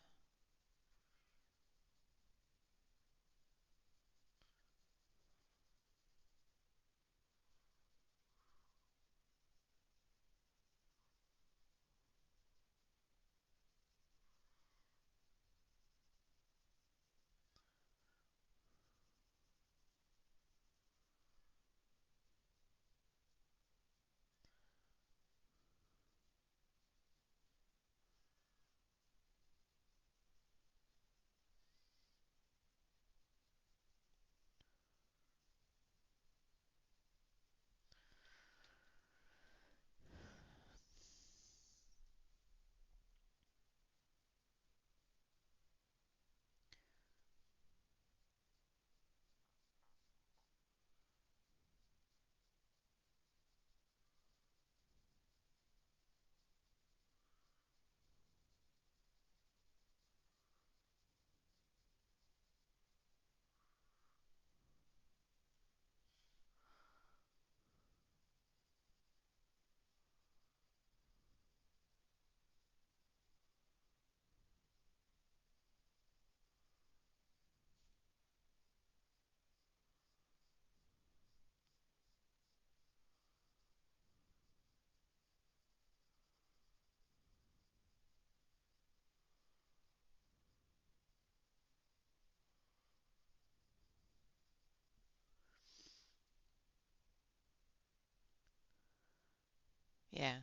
Yeah.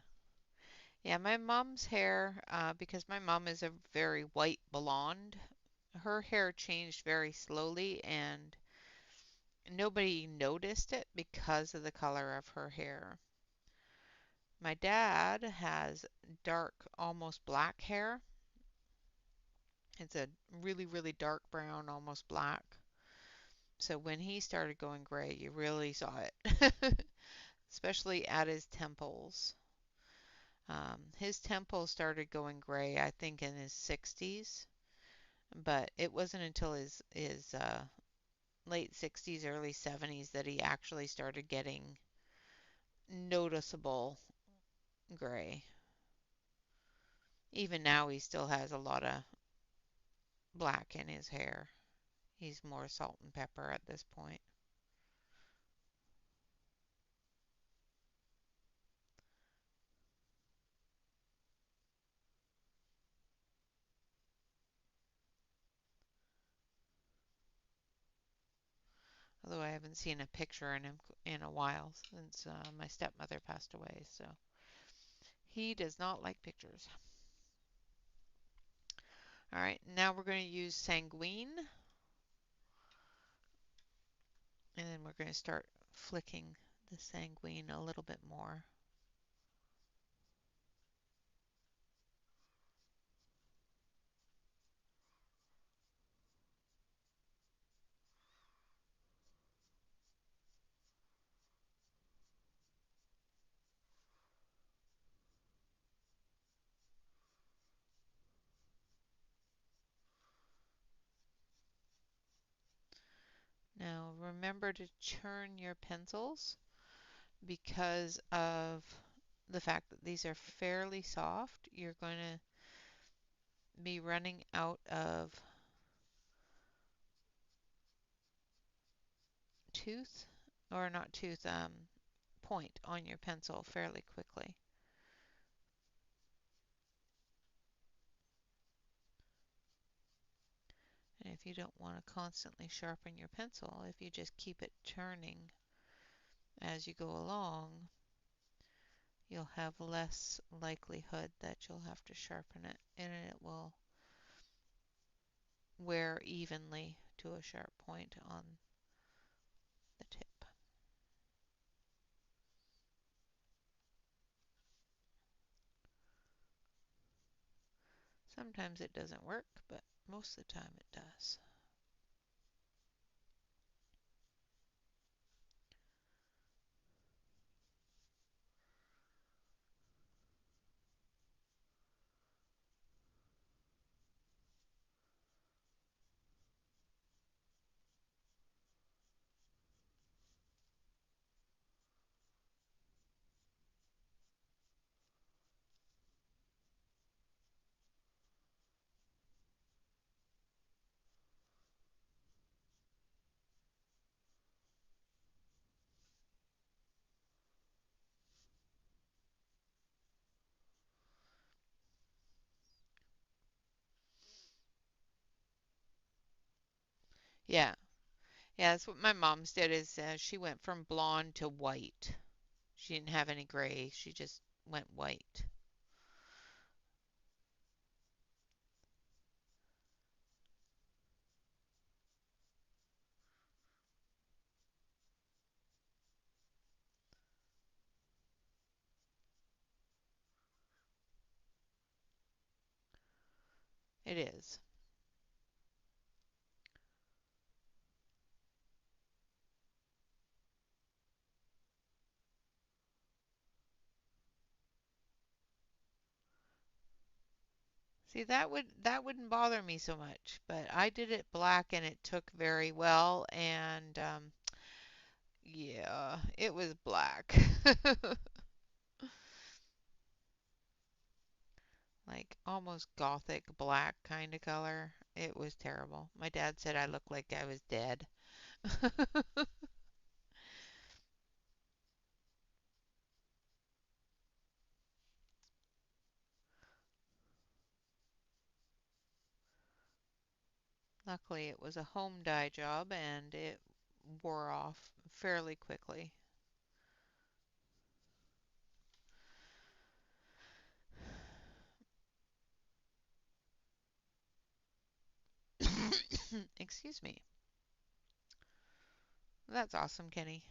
Yeah, my mom's hair, because my mom is a very white blonde, her hair changed very slowly and nobody noticed it because of the color of her hair. My dad has dark, almost black hair. It's a really, really dark brown, almost black. So when he started going gray, you really saw it, especially at his temples. His temples started going gray, I think, in his 60s, but it wasn't until his late 60s, early 70s that he actually started getting noticeable gray. Even now, he still has a lot of black in his hair. He's more salt and pepper at this point. Although I haven't seen a picture in him in a while since my stepmother passed away, so he does not like pictures. All right, now we're going to use sanguine, and then we're going to start flicking the sanguine a little bit more. Now remember to churn your pencils because of the fact that these are fairly soft. You're going to be running out of tooth, or not tooth, point on your pencil fairly quickly. And if you don't want to constantly sharpen your pencil, if you just keep it turning as you go along, you'll have less likelihood that you'll have to sharpen it, and it will wear evenly to a sharp point on the tip. Sometimes it doesn't work, but most of the time it does. Yeah, yeah, that's what my mom's did is she went from blonde to white. She didn't have any gray, she just went white. It is. See, that wouldn't bother me so much, but I did it black and it took very well, and yeah, it was black. Like almost gothic black kind of color. It was terrible. My dad said I looked like I was dead. Luckily, it was a home dye job and it wore off fairly quickly. Excuse me. That's awesome, Kenny.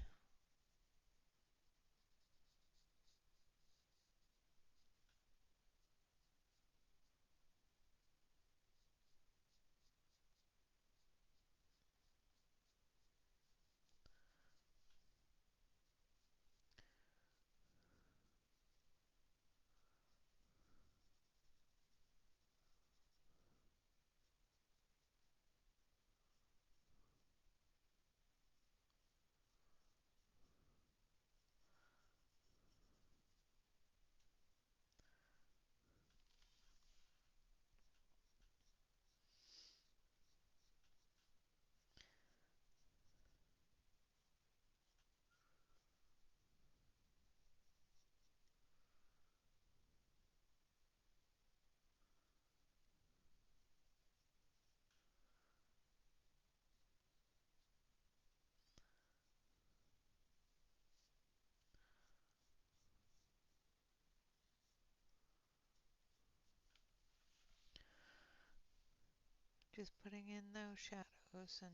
Just putting in those shadows and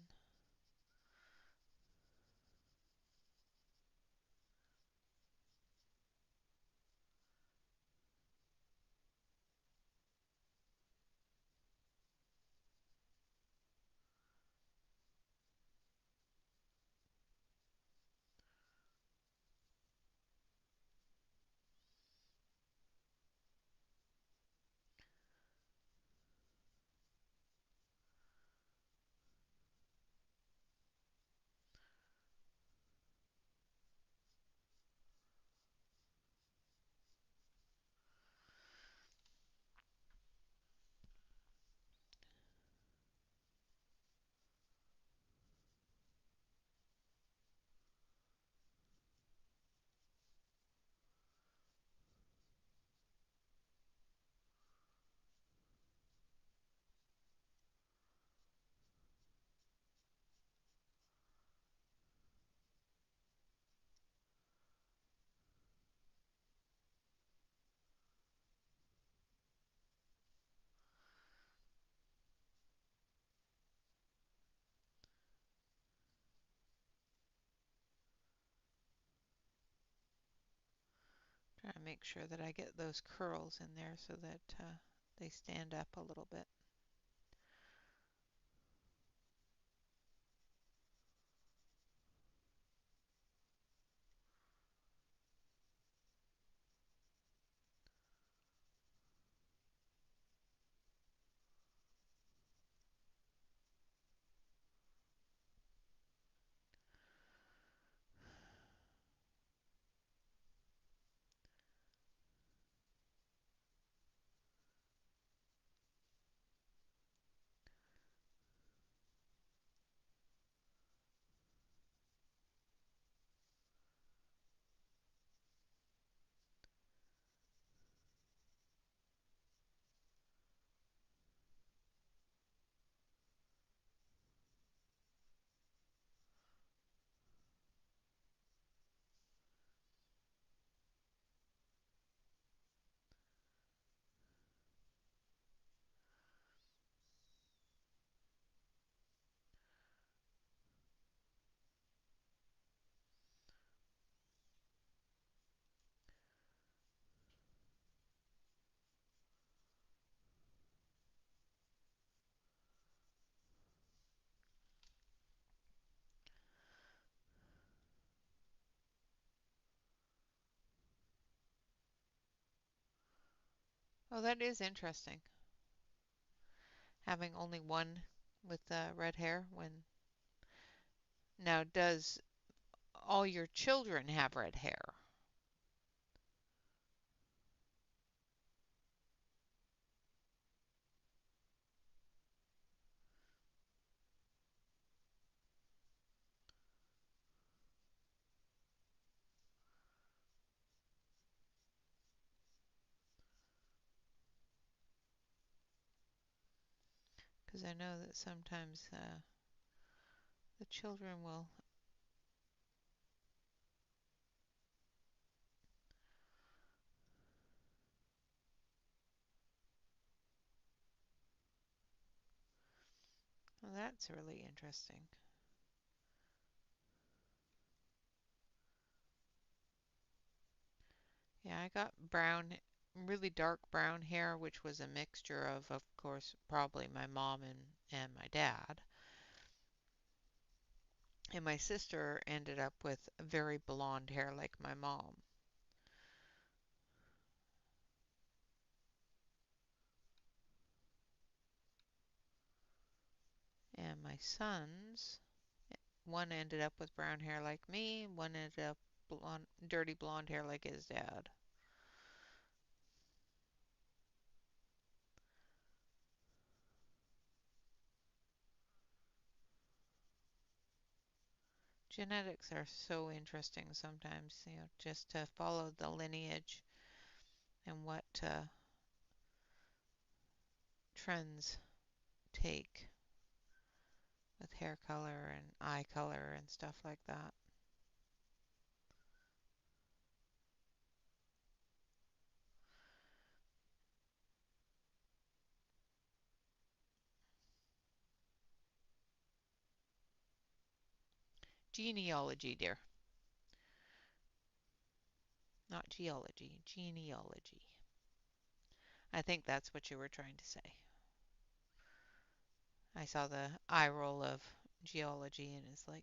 Trying to make sure that I get those curls in there so that they stand up a little bit. Oh, that is interesting. Having only one with red hair when now does all your children have red hair? Because I know that sometimes the children will. Well, that's really interesting. Yeah, I got brown, really dark brown hair, which was a mixture of course, probably my mom and my dad. And my sister ended up with very blonde hair like my mom. And my sons, one ended up with brown hair like me, one ended up blonde, dirty blonde hair like his dad. Genetics are so interesting sometimes, just to follow the lineage and what trends take with hair color and eye color and stuff like that. Genealogy, dear. Not geology, genealogy. I think that's what you were trying to say. I saw the eye roll of geology and it's like,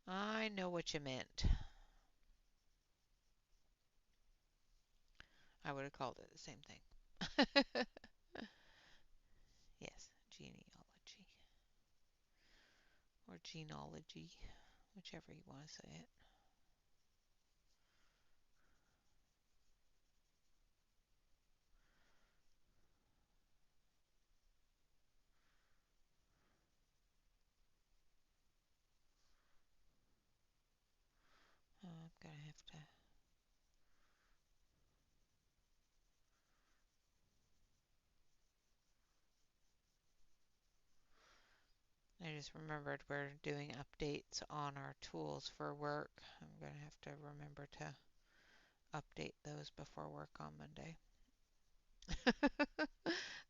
I know what you meant. I would have called it the same thing. Yes, genealogy or genealogy, whichever you want to say it. I'm gonna have to. I just remembered we're doing updates on our tools for work. I'm gonna have to remember to update those before work on Monday.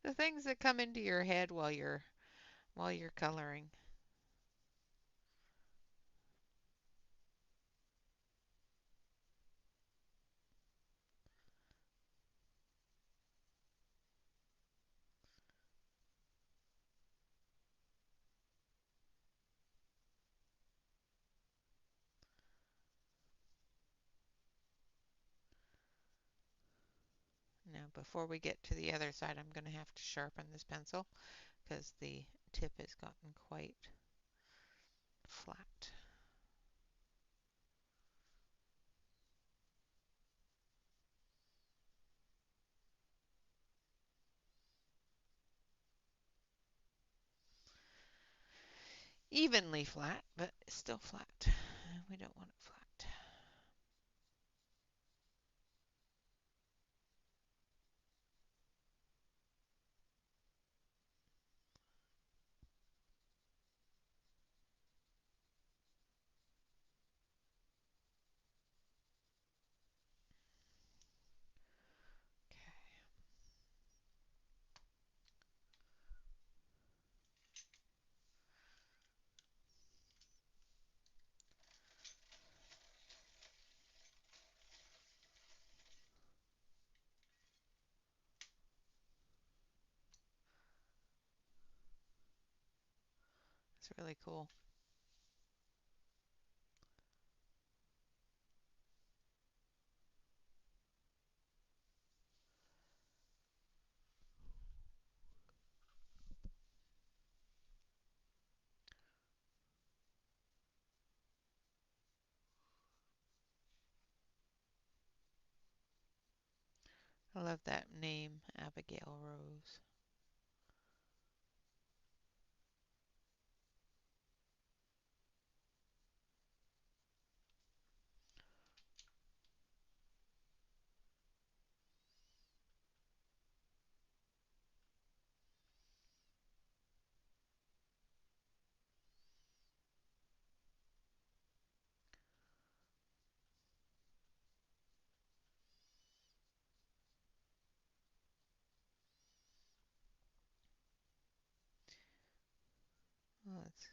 The things that come into your head while you're coloring. Now, before we get to the other side, I'm going to have to sharpen this pencil because the tip has gotten quite flat. Evenly flat, but still flat. We don't want it flat. It's really cool. I love that name, Abigail Rose. Well, it's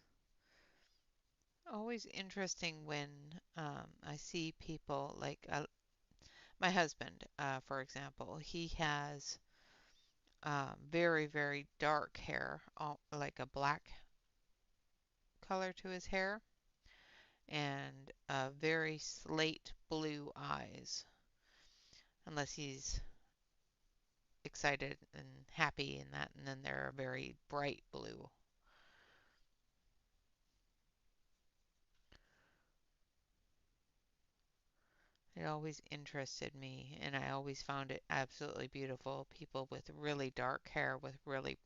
always interesting when I see people like my husband, for example. He has very, very dark hair, like a black color to his hair, and very slate blue eyes, unless he's excited and happy in that, and then they're very bright blue. It always interested me, and I always found it absolutely beautiful. People with really dark hair with really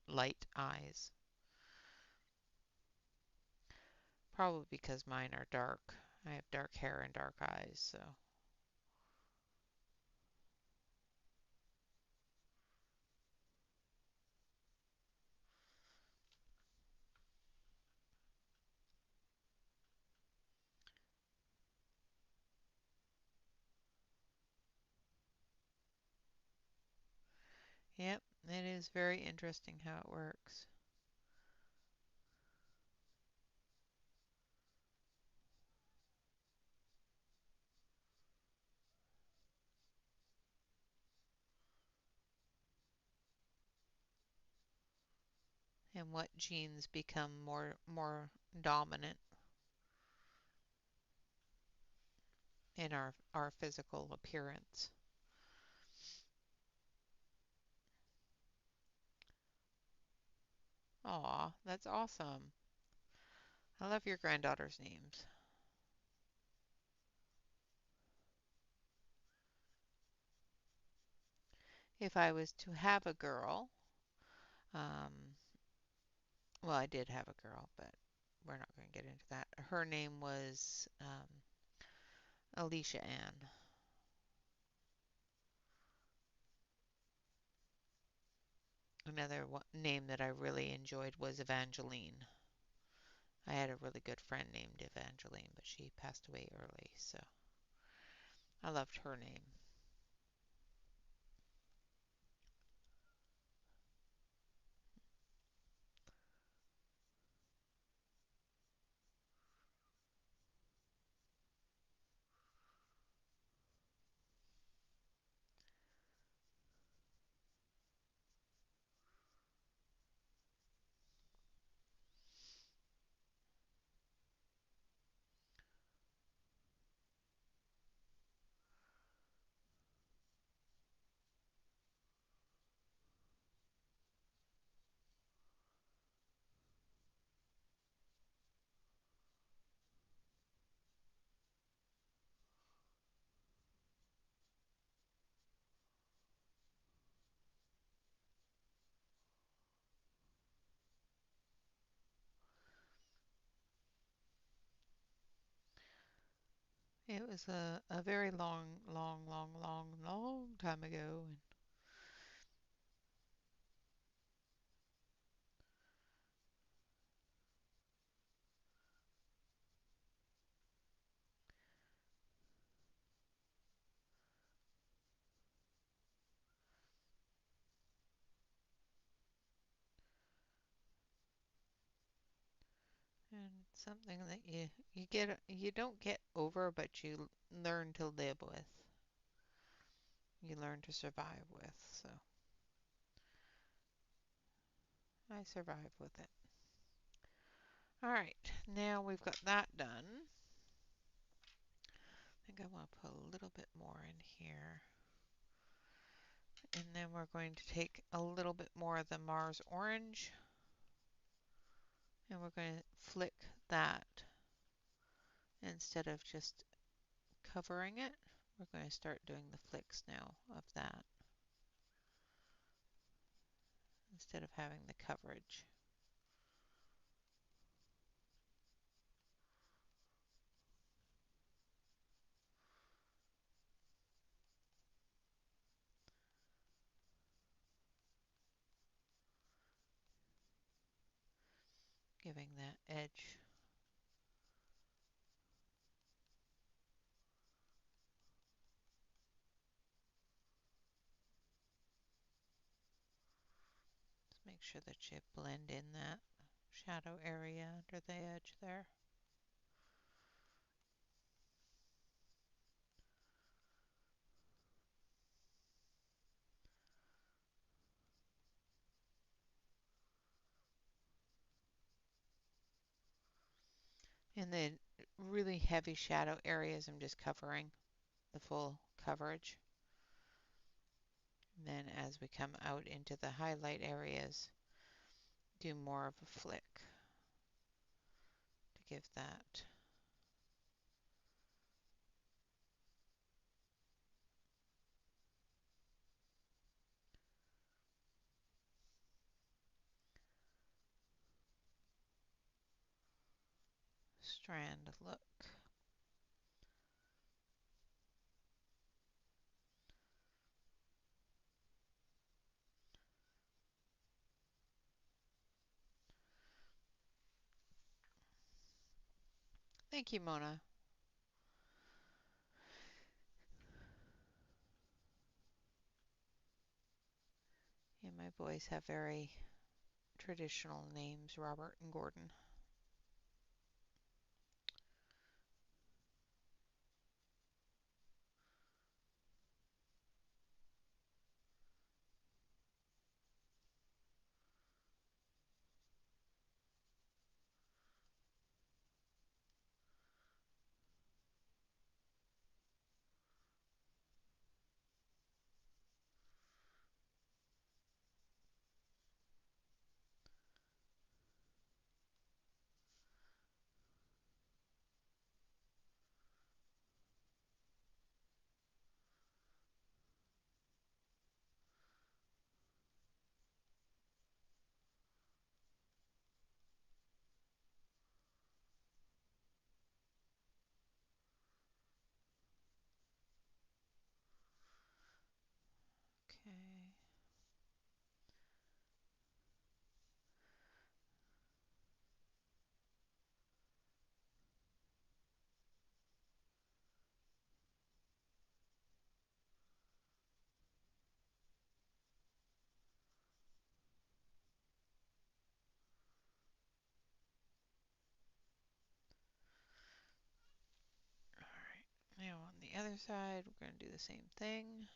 light eyes. Probably because mine are dark. I have dark hair and dark eyes, so. Yep, it is very interesting how it works. And what genes become more dominant in our physical appearance. Aw, that's awesome. I love your granddaughter's names. If I was to have a girl, um, well, I did have a girl, but we're not going to get into that. Her name was Alicia Ann. Another name that I really enjoyed was Evangeline. I had a really good friend named Evangeline, but she passed away early, so I loved her name. It was a very long, long, long, long, long time ago. And it's something that you don't get over, but you learn to live with. You learn to survive with. So I survive with it. All right, now we've got that done. I think I want to put a little bit more in here. And then we're going to take a little bit more of the Mars orange and we're going to flick that instead of just covering it. We're going to start doing the flicks now of that instead of having the coverage. Giving that edge. Just make sure that you blend in that shadow area under the edge there. In the really heavy shadow areas, I'm just covering the full coverage. And then as we come out into the highlight areas, do more of a flick to give that strand look. Thank you, Mona. Yeah, my boys have very traditional names, Robert and Gordon. Okay. All right. Now on the other side, we're going to do the same thing.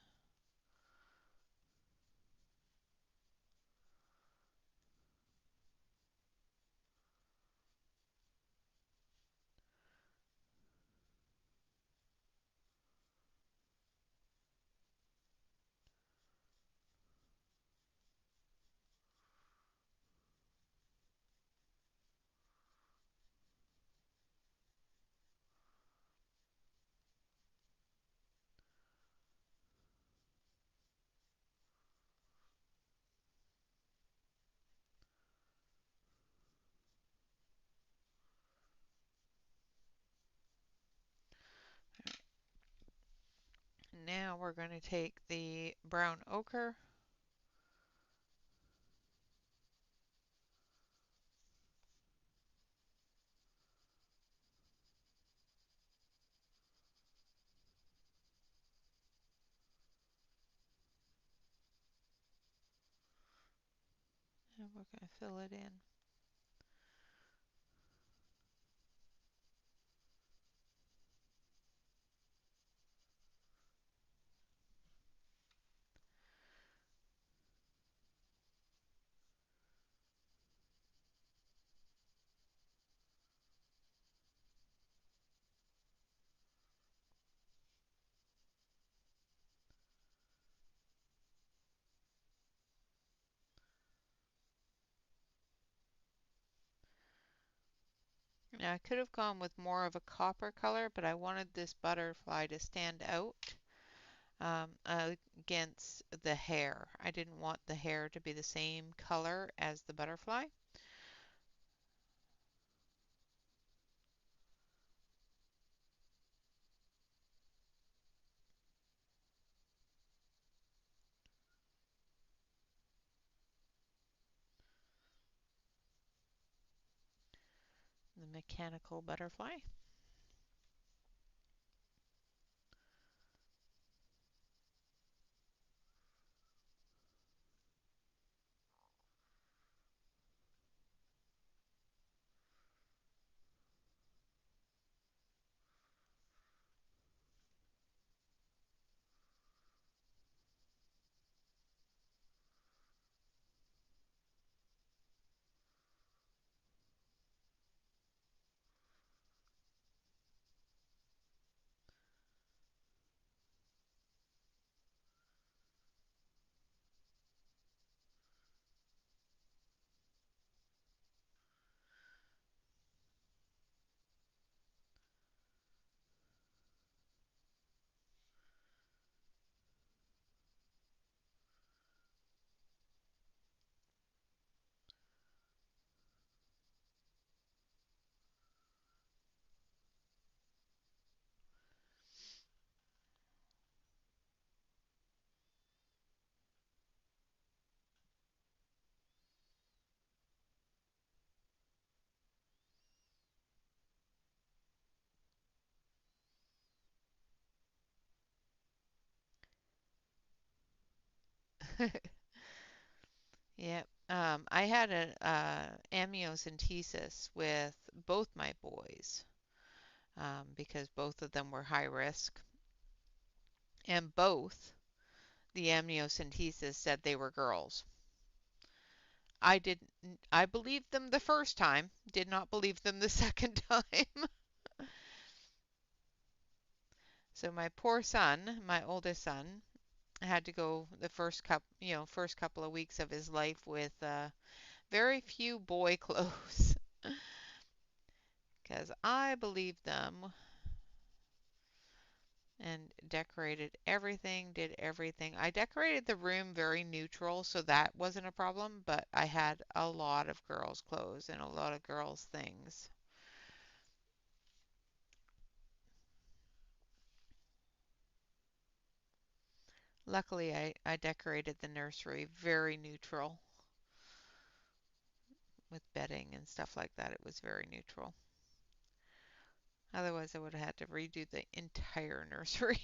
Now we're going to take the brown ochre and we're going to fill it in. Now I could have gone with more of a copper color, but I wanted this butterfly to stand out against the hair. I didn't want the hair to be the same color as the butterfly. The mechanical butterfly. Yep. I had an amniocentesis with both my boys because both of them were high risk, and both the amniocentesis said they were girls. I didn't. I believed them the first time, did not believe them the second time. So my poor son, my oldest son, had to go the first couple of weeks of his life with very few boy clothes because I believed them and decorated everything, did everything. I decorated the room very neutral, so that wasn't a problem, but I had a lot of girls' clothes and a lot of girls' things. Luckily, I decorated the nursery very neutral with bedding and stuff like that. It was very neutral. Otherwise, I would have had to redo the entire nursery.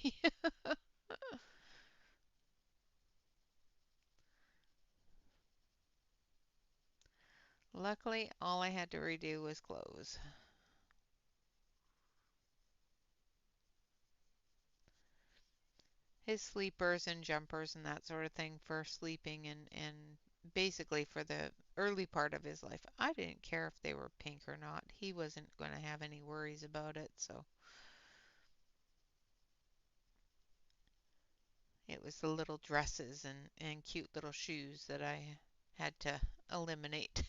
Luckily, all I had to redo was clothes. His sleepers and jumpers and that sort of thing for sleeping and basically for the early part of his life. I didn't care if they were pink or not. He wasn't going to have any worries about it, so it was the little dresses and cute little shoes that I had to eliminate.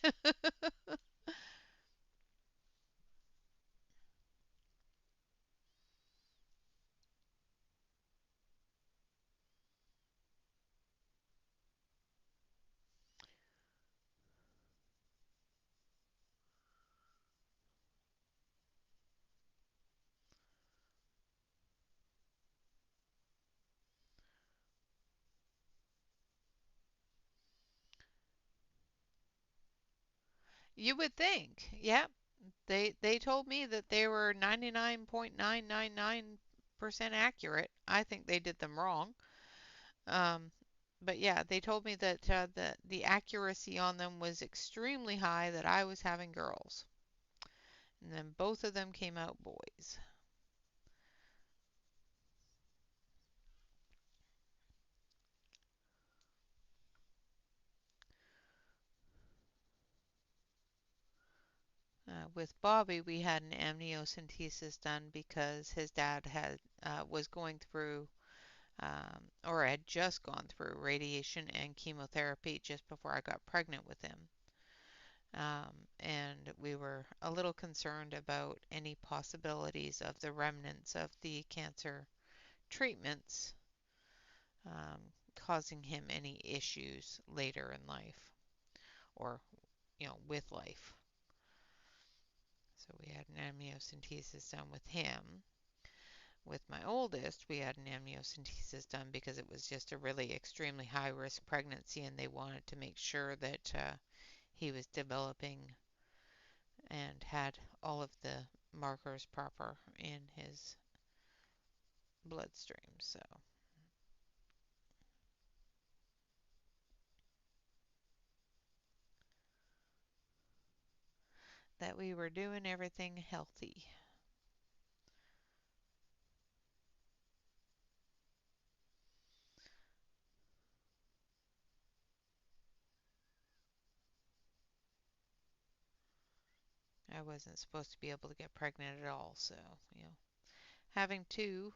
You would think. Yep. They told me that they were 99.999% accurate. I think they did them wrong. Um, but yeah, they told me that the accuracy on them was extremely high, that I was having girls. And then both of them came out boys. With Bobby, we had an amniocentesis done because his dad had was going through or had just gone through radiation and chemotherapy just before I got pregnant with him. And we were a little concerned about any possibilities of the remnants of the cancer treatments causing him any issues later in life or, with life. So we had an amniocentesis done with him. With my oldest, we had an amniocentesis done because it was just a really extremely high risk pregnancy and they wanted to make sure that he was developing and had all of the markers proper in his bloodstream. So that we were doing everything healthy. I wasn't supposed to be able to get pregnant at all, so, you know, having two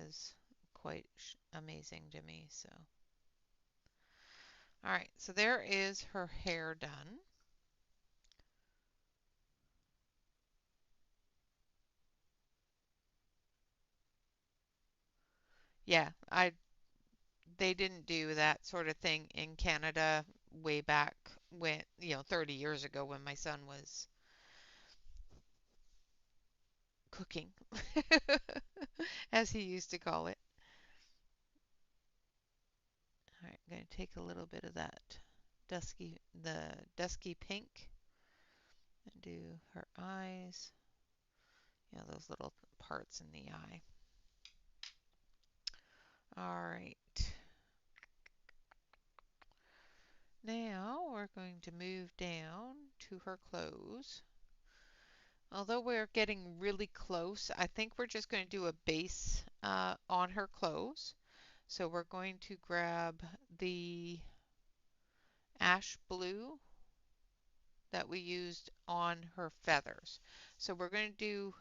is quite amazing to me. So, all right, so there is her hair done. Yeah, I they didn't do that sort of thing in Canada way back when, 30 years ago when my son was cooking, as he used to call it. All right, I'm going to take a little bit of that dusky pink and do her eyes, those little parts in the eye. All right. Now we're going to move down to her clothes. Although we're getting really close, I think we're just going to do a base on her clothes. So we're going to grab the ash blue that we used on her feathers. So we're going to do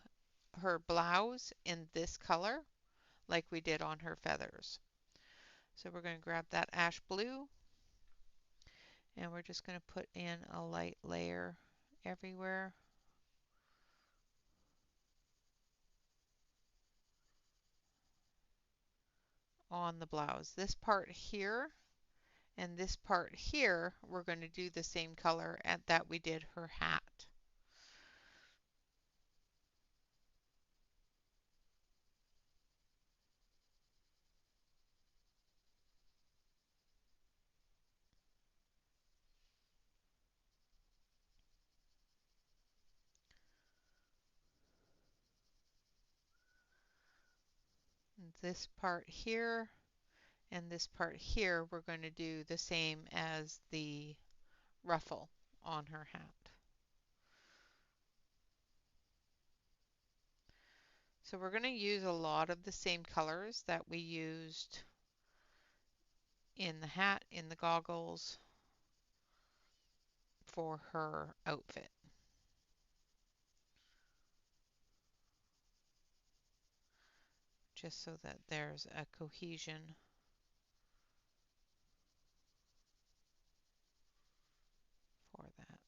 her blouse in this color like we did on her feathers. So we're going to grab that ash blue and we're just going to put in a light layer everywhere. On the blouse. This part here and this part here, we're going to do the same color that we did her hat. This part here and this part here, we're going to do the same as the ruffle on her hat. So we're going to use a lot of the same colors that we used in the hat, in the goggles for her outfit. Just so that there's a cohesion for that.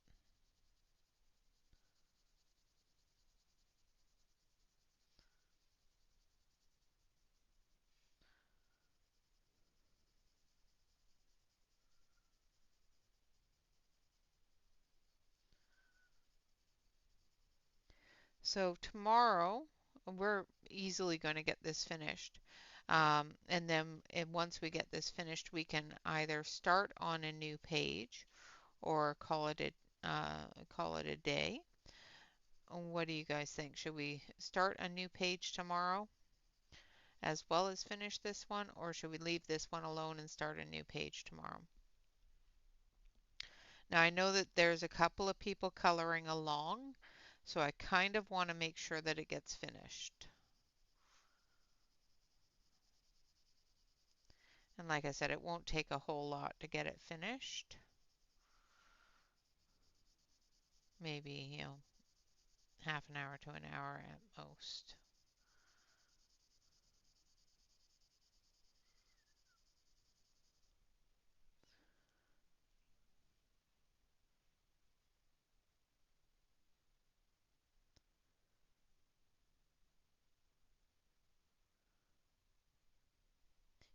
So tomorrow, we're easily going to get this finished. And once we get this finished, we can either start on a new page or call it call it a day. What do you guys think? Should we start a new page tomorrow as well as finish this one, or should we leave this one alone and start a new page tomorrow? Now I know that there's a couple of people coloring along, so I kind of want to make sure that it gets finished. And like I said, it won't take a whole lot to get it finished. Maybe, half an hour to an hour at most.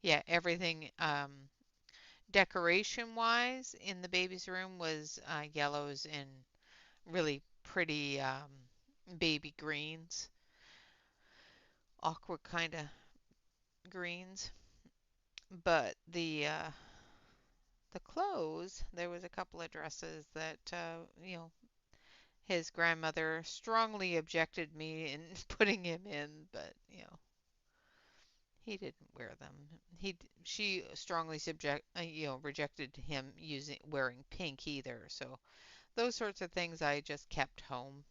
Yeah, everything decoration wise in the baby's room was yellows and really pretty baby greens, awkward kind of greens. But the clothes, there was a couple of dresses that his grandmother strongly objected me in putting him in, but he didn't wear them. She strongly rejected him using wearing pink either. So those sorts of things I just kept home.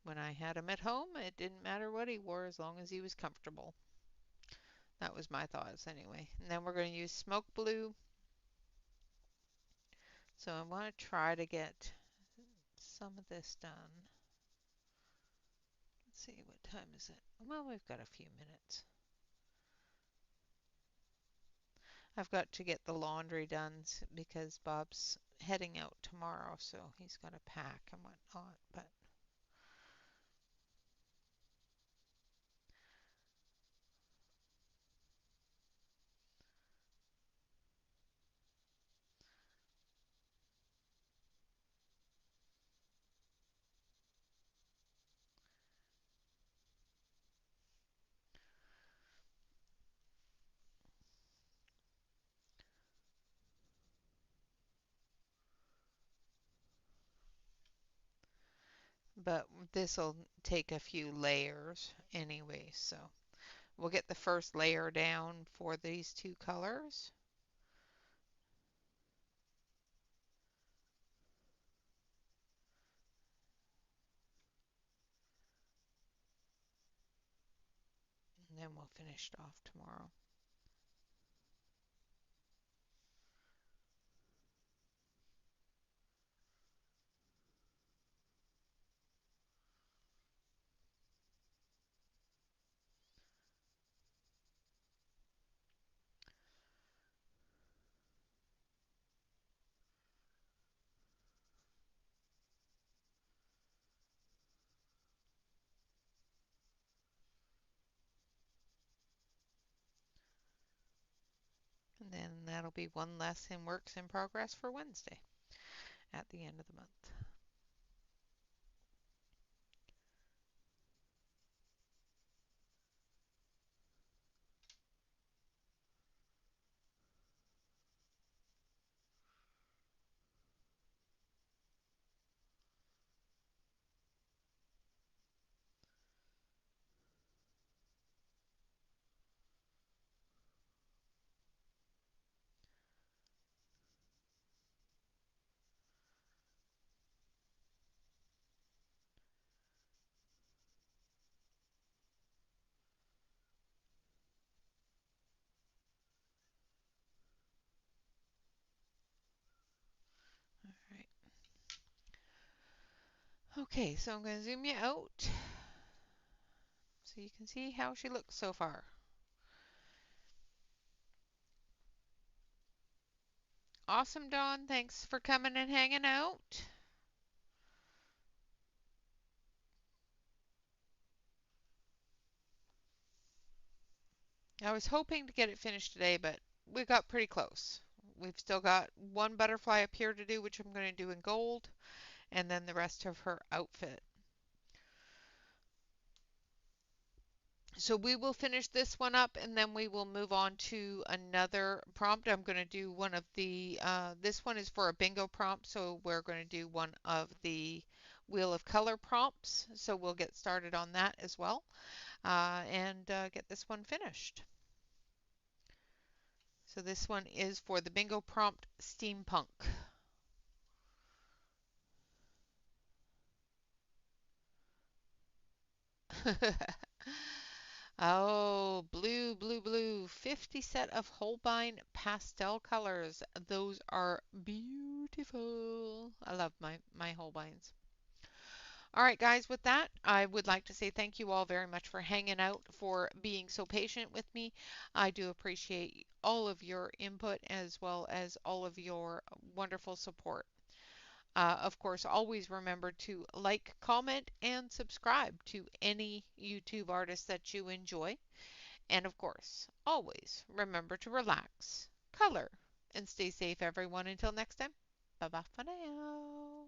When I had him at home, it didn't matter what he wore as long as he was comfortable. That was my thoughts anyway. And then we're going to use smoke blue. So I want to try to get some of this done. Let's see, what time is it? Well, we've got a few minutes. I've got to get the laundry done because Bob's heading out tomorrow, so he's got to pack and whatnot. But this will take a few layers anyway, so we'll get the first layer down for these two colors. And then we'll finish it off tomorrow. And then that'll be one less in works in progress for Wednesday at the end of the month. All right. Okay, so I'm going to zoom you out so you can see how she looks so far. Awesome, Dawn. Thanks for coming and hanging out. I was hoping to get it finished today, but we got pretty close. We've still got one butterfly up here to do, which I'm going to do in gold, and then the rest of her outfit. So we will finish this one up and then we will move on to another prompt. I'm going to do one of the, this one is for a bingo prompt, so we're going to do one of the Wheel of Color prompts. So we'll get started on that as well and get this one finished. So this one is for the bingo prompt steampunk. Oh, blue, blue, blue. 50 set of Holbein pastel colors. Those are beautiful. I love my Holbeins. All right, guys, with that, I would like to say thank you all very much for hanging out, for being so patient with me. I do appreciate all of your input as well as all of your wonderful support. Of course, always remember to like, comment, and subscribe to any YouTube artist that you enjoy. And of course, always remember to relax, color, and stay safe, everyone. Until next time, bye bye for now.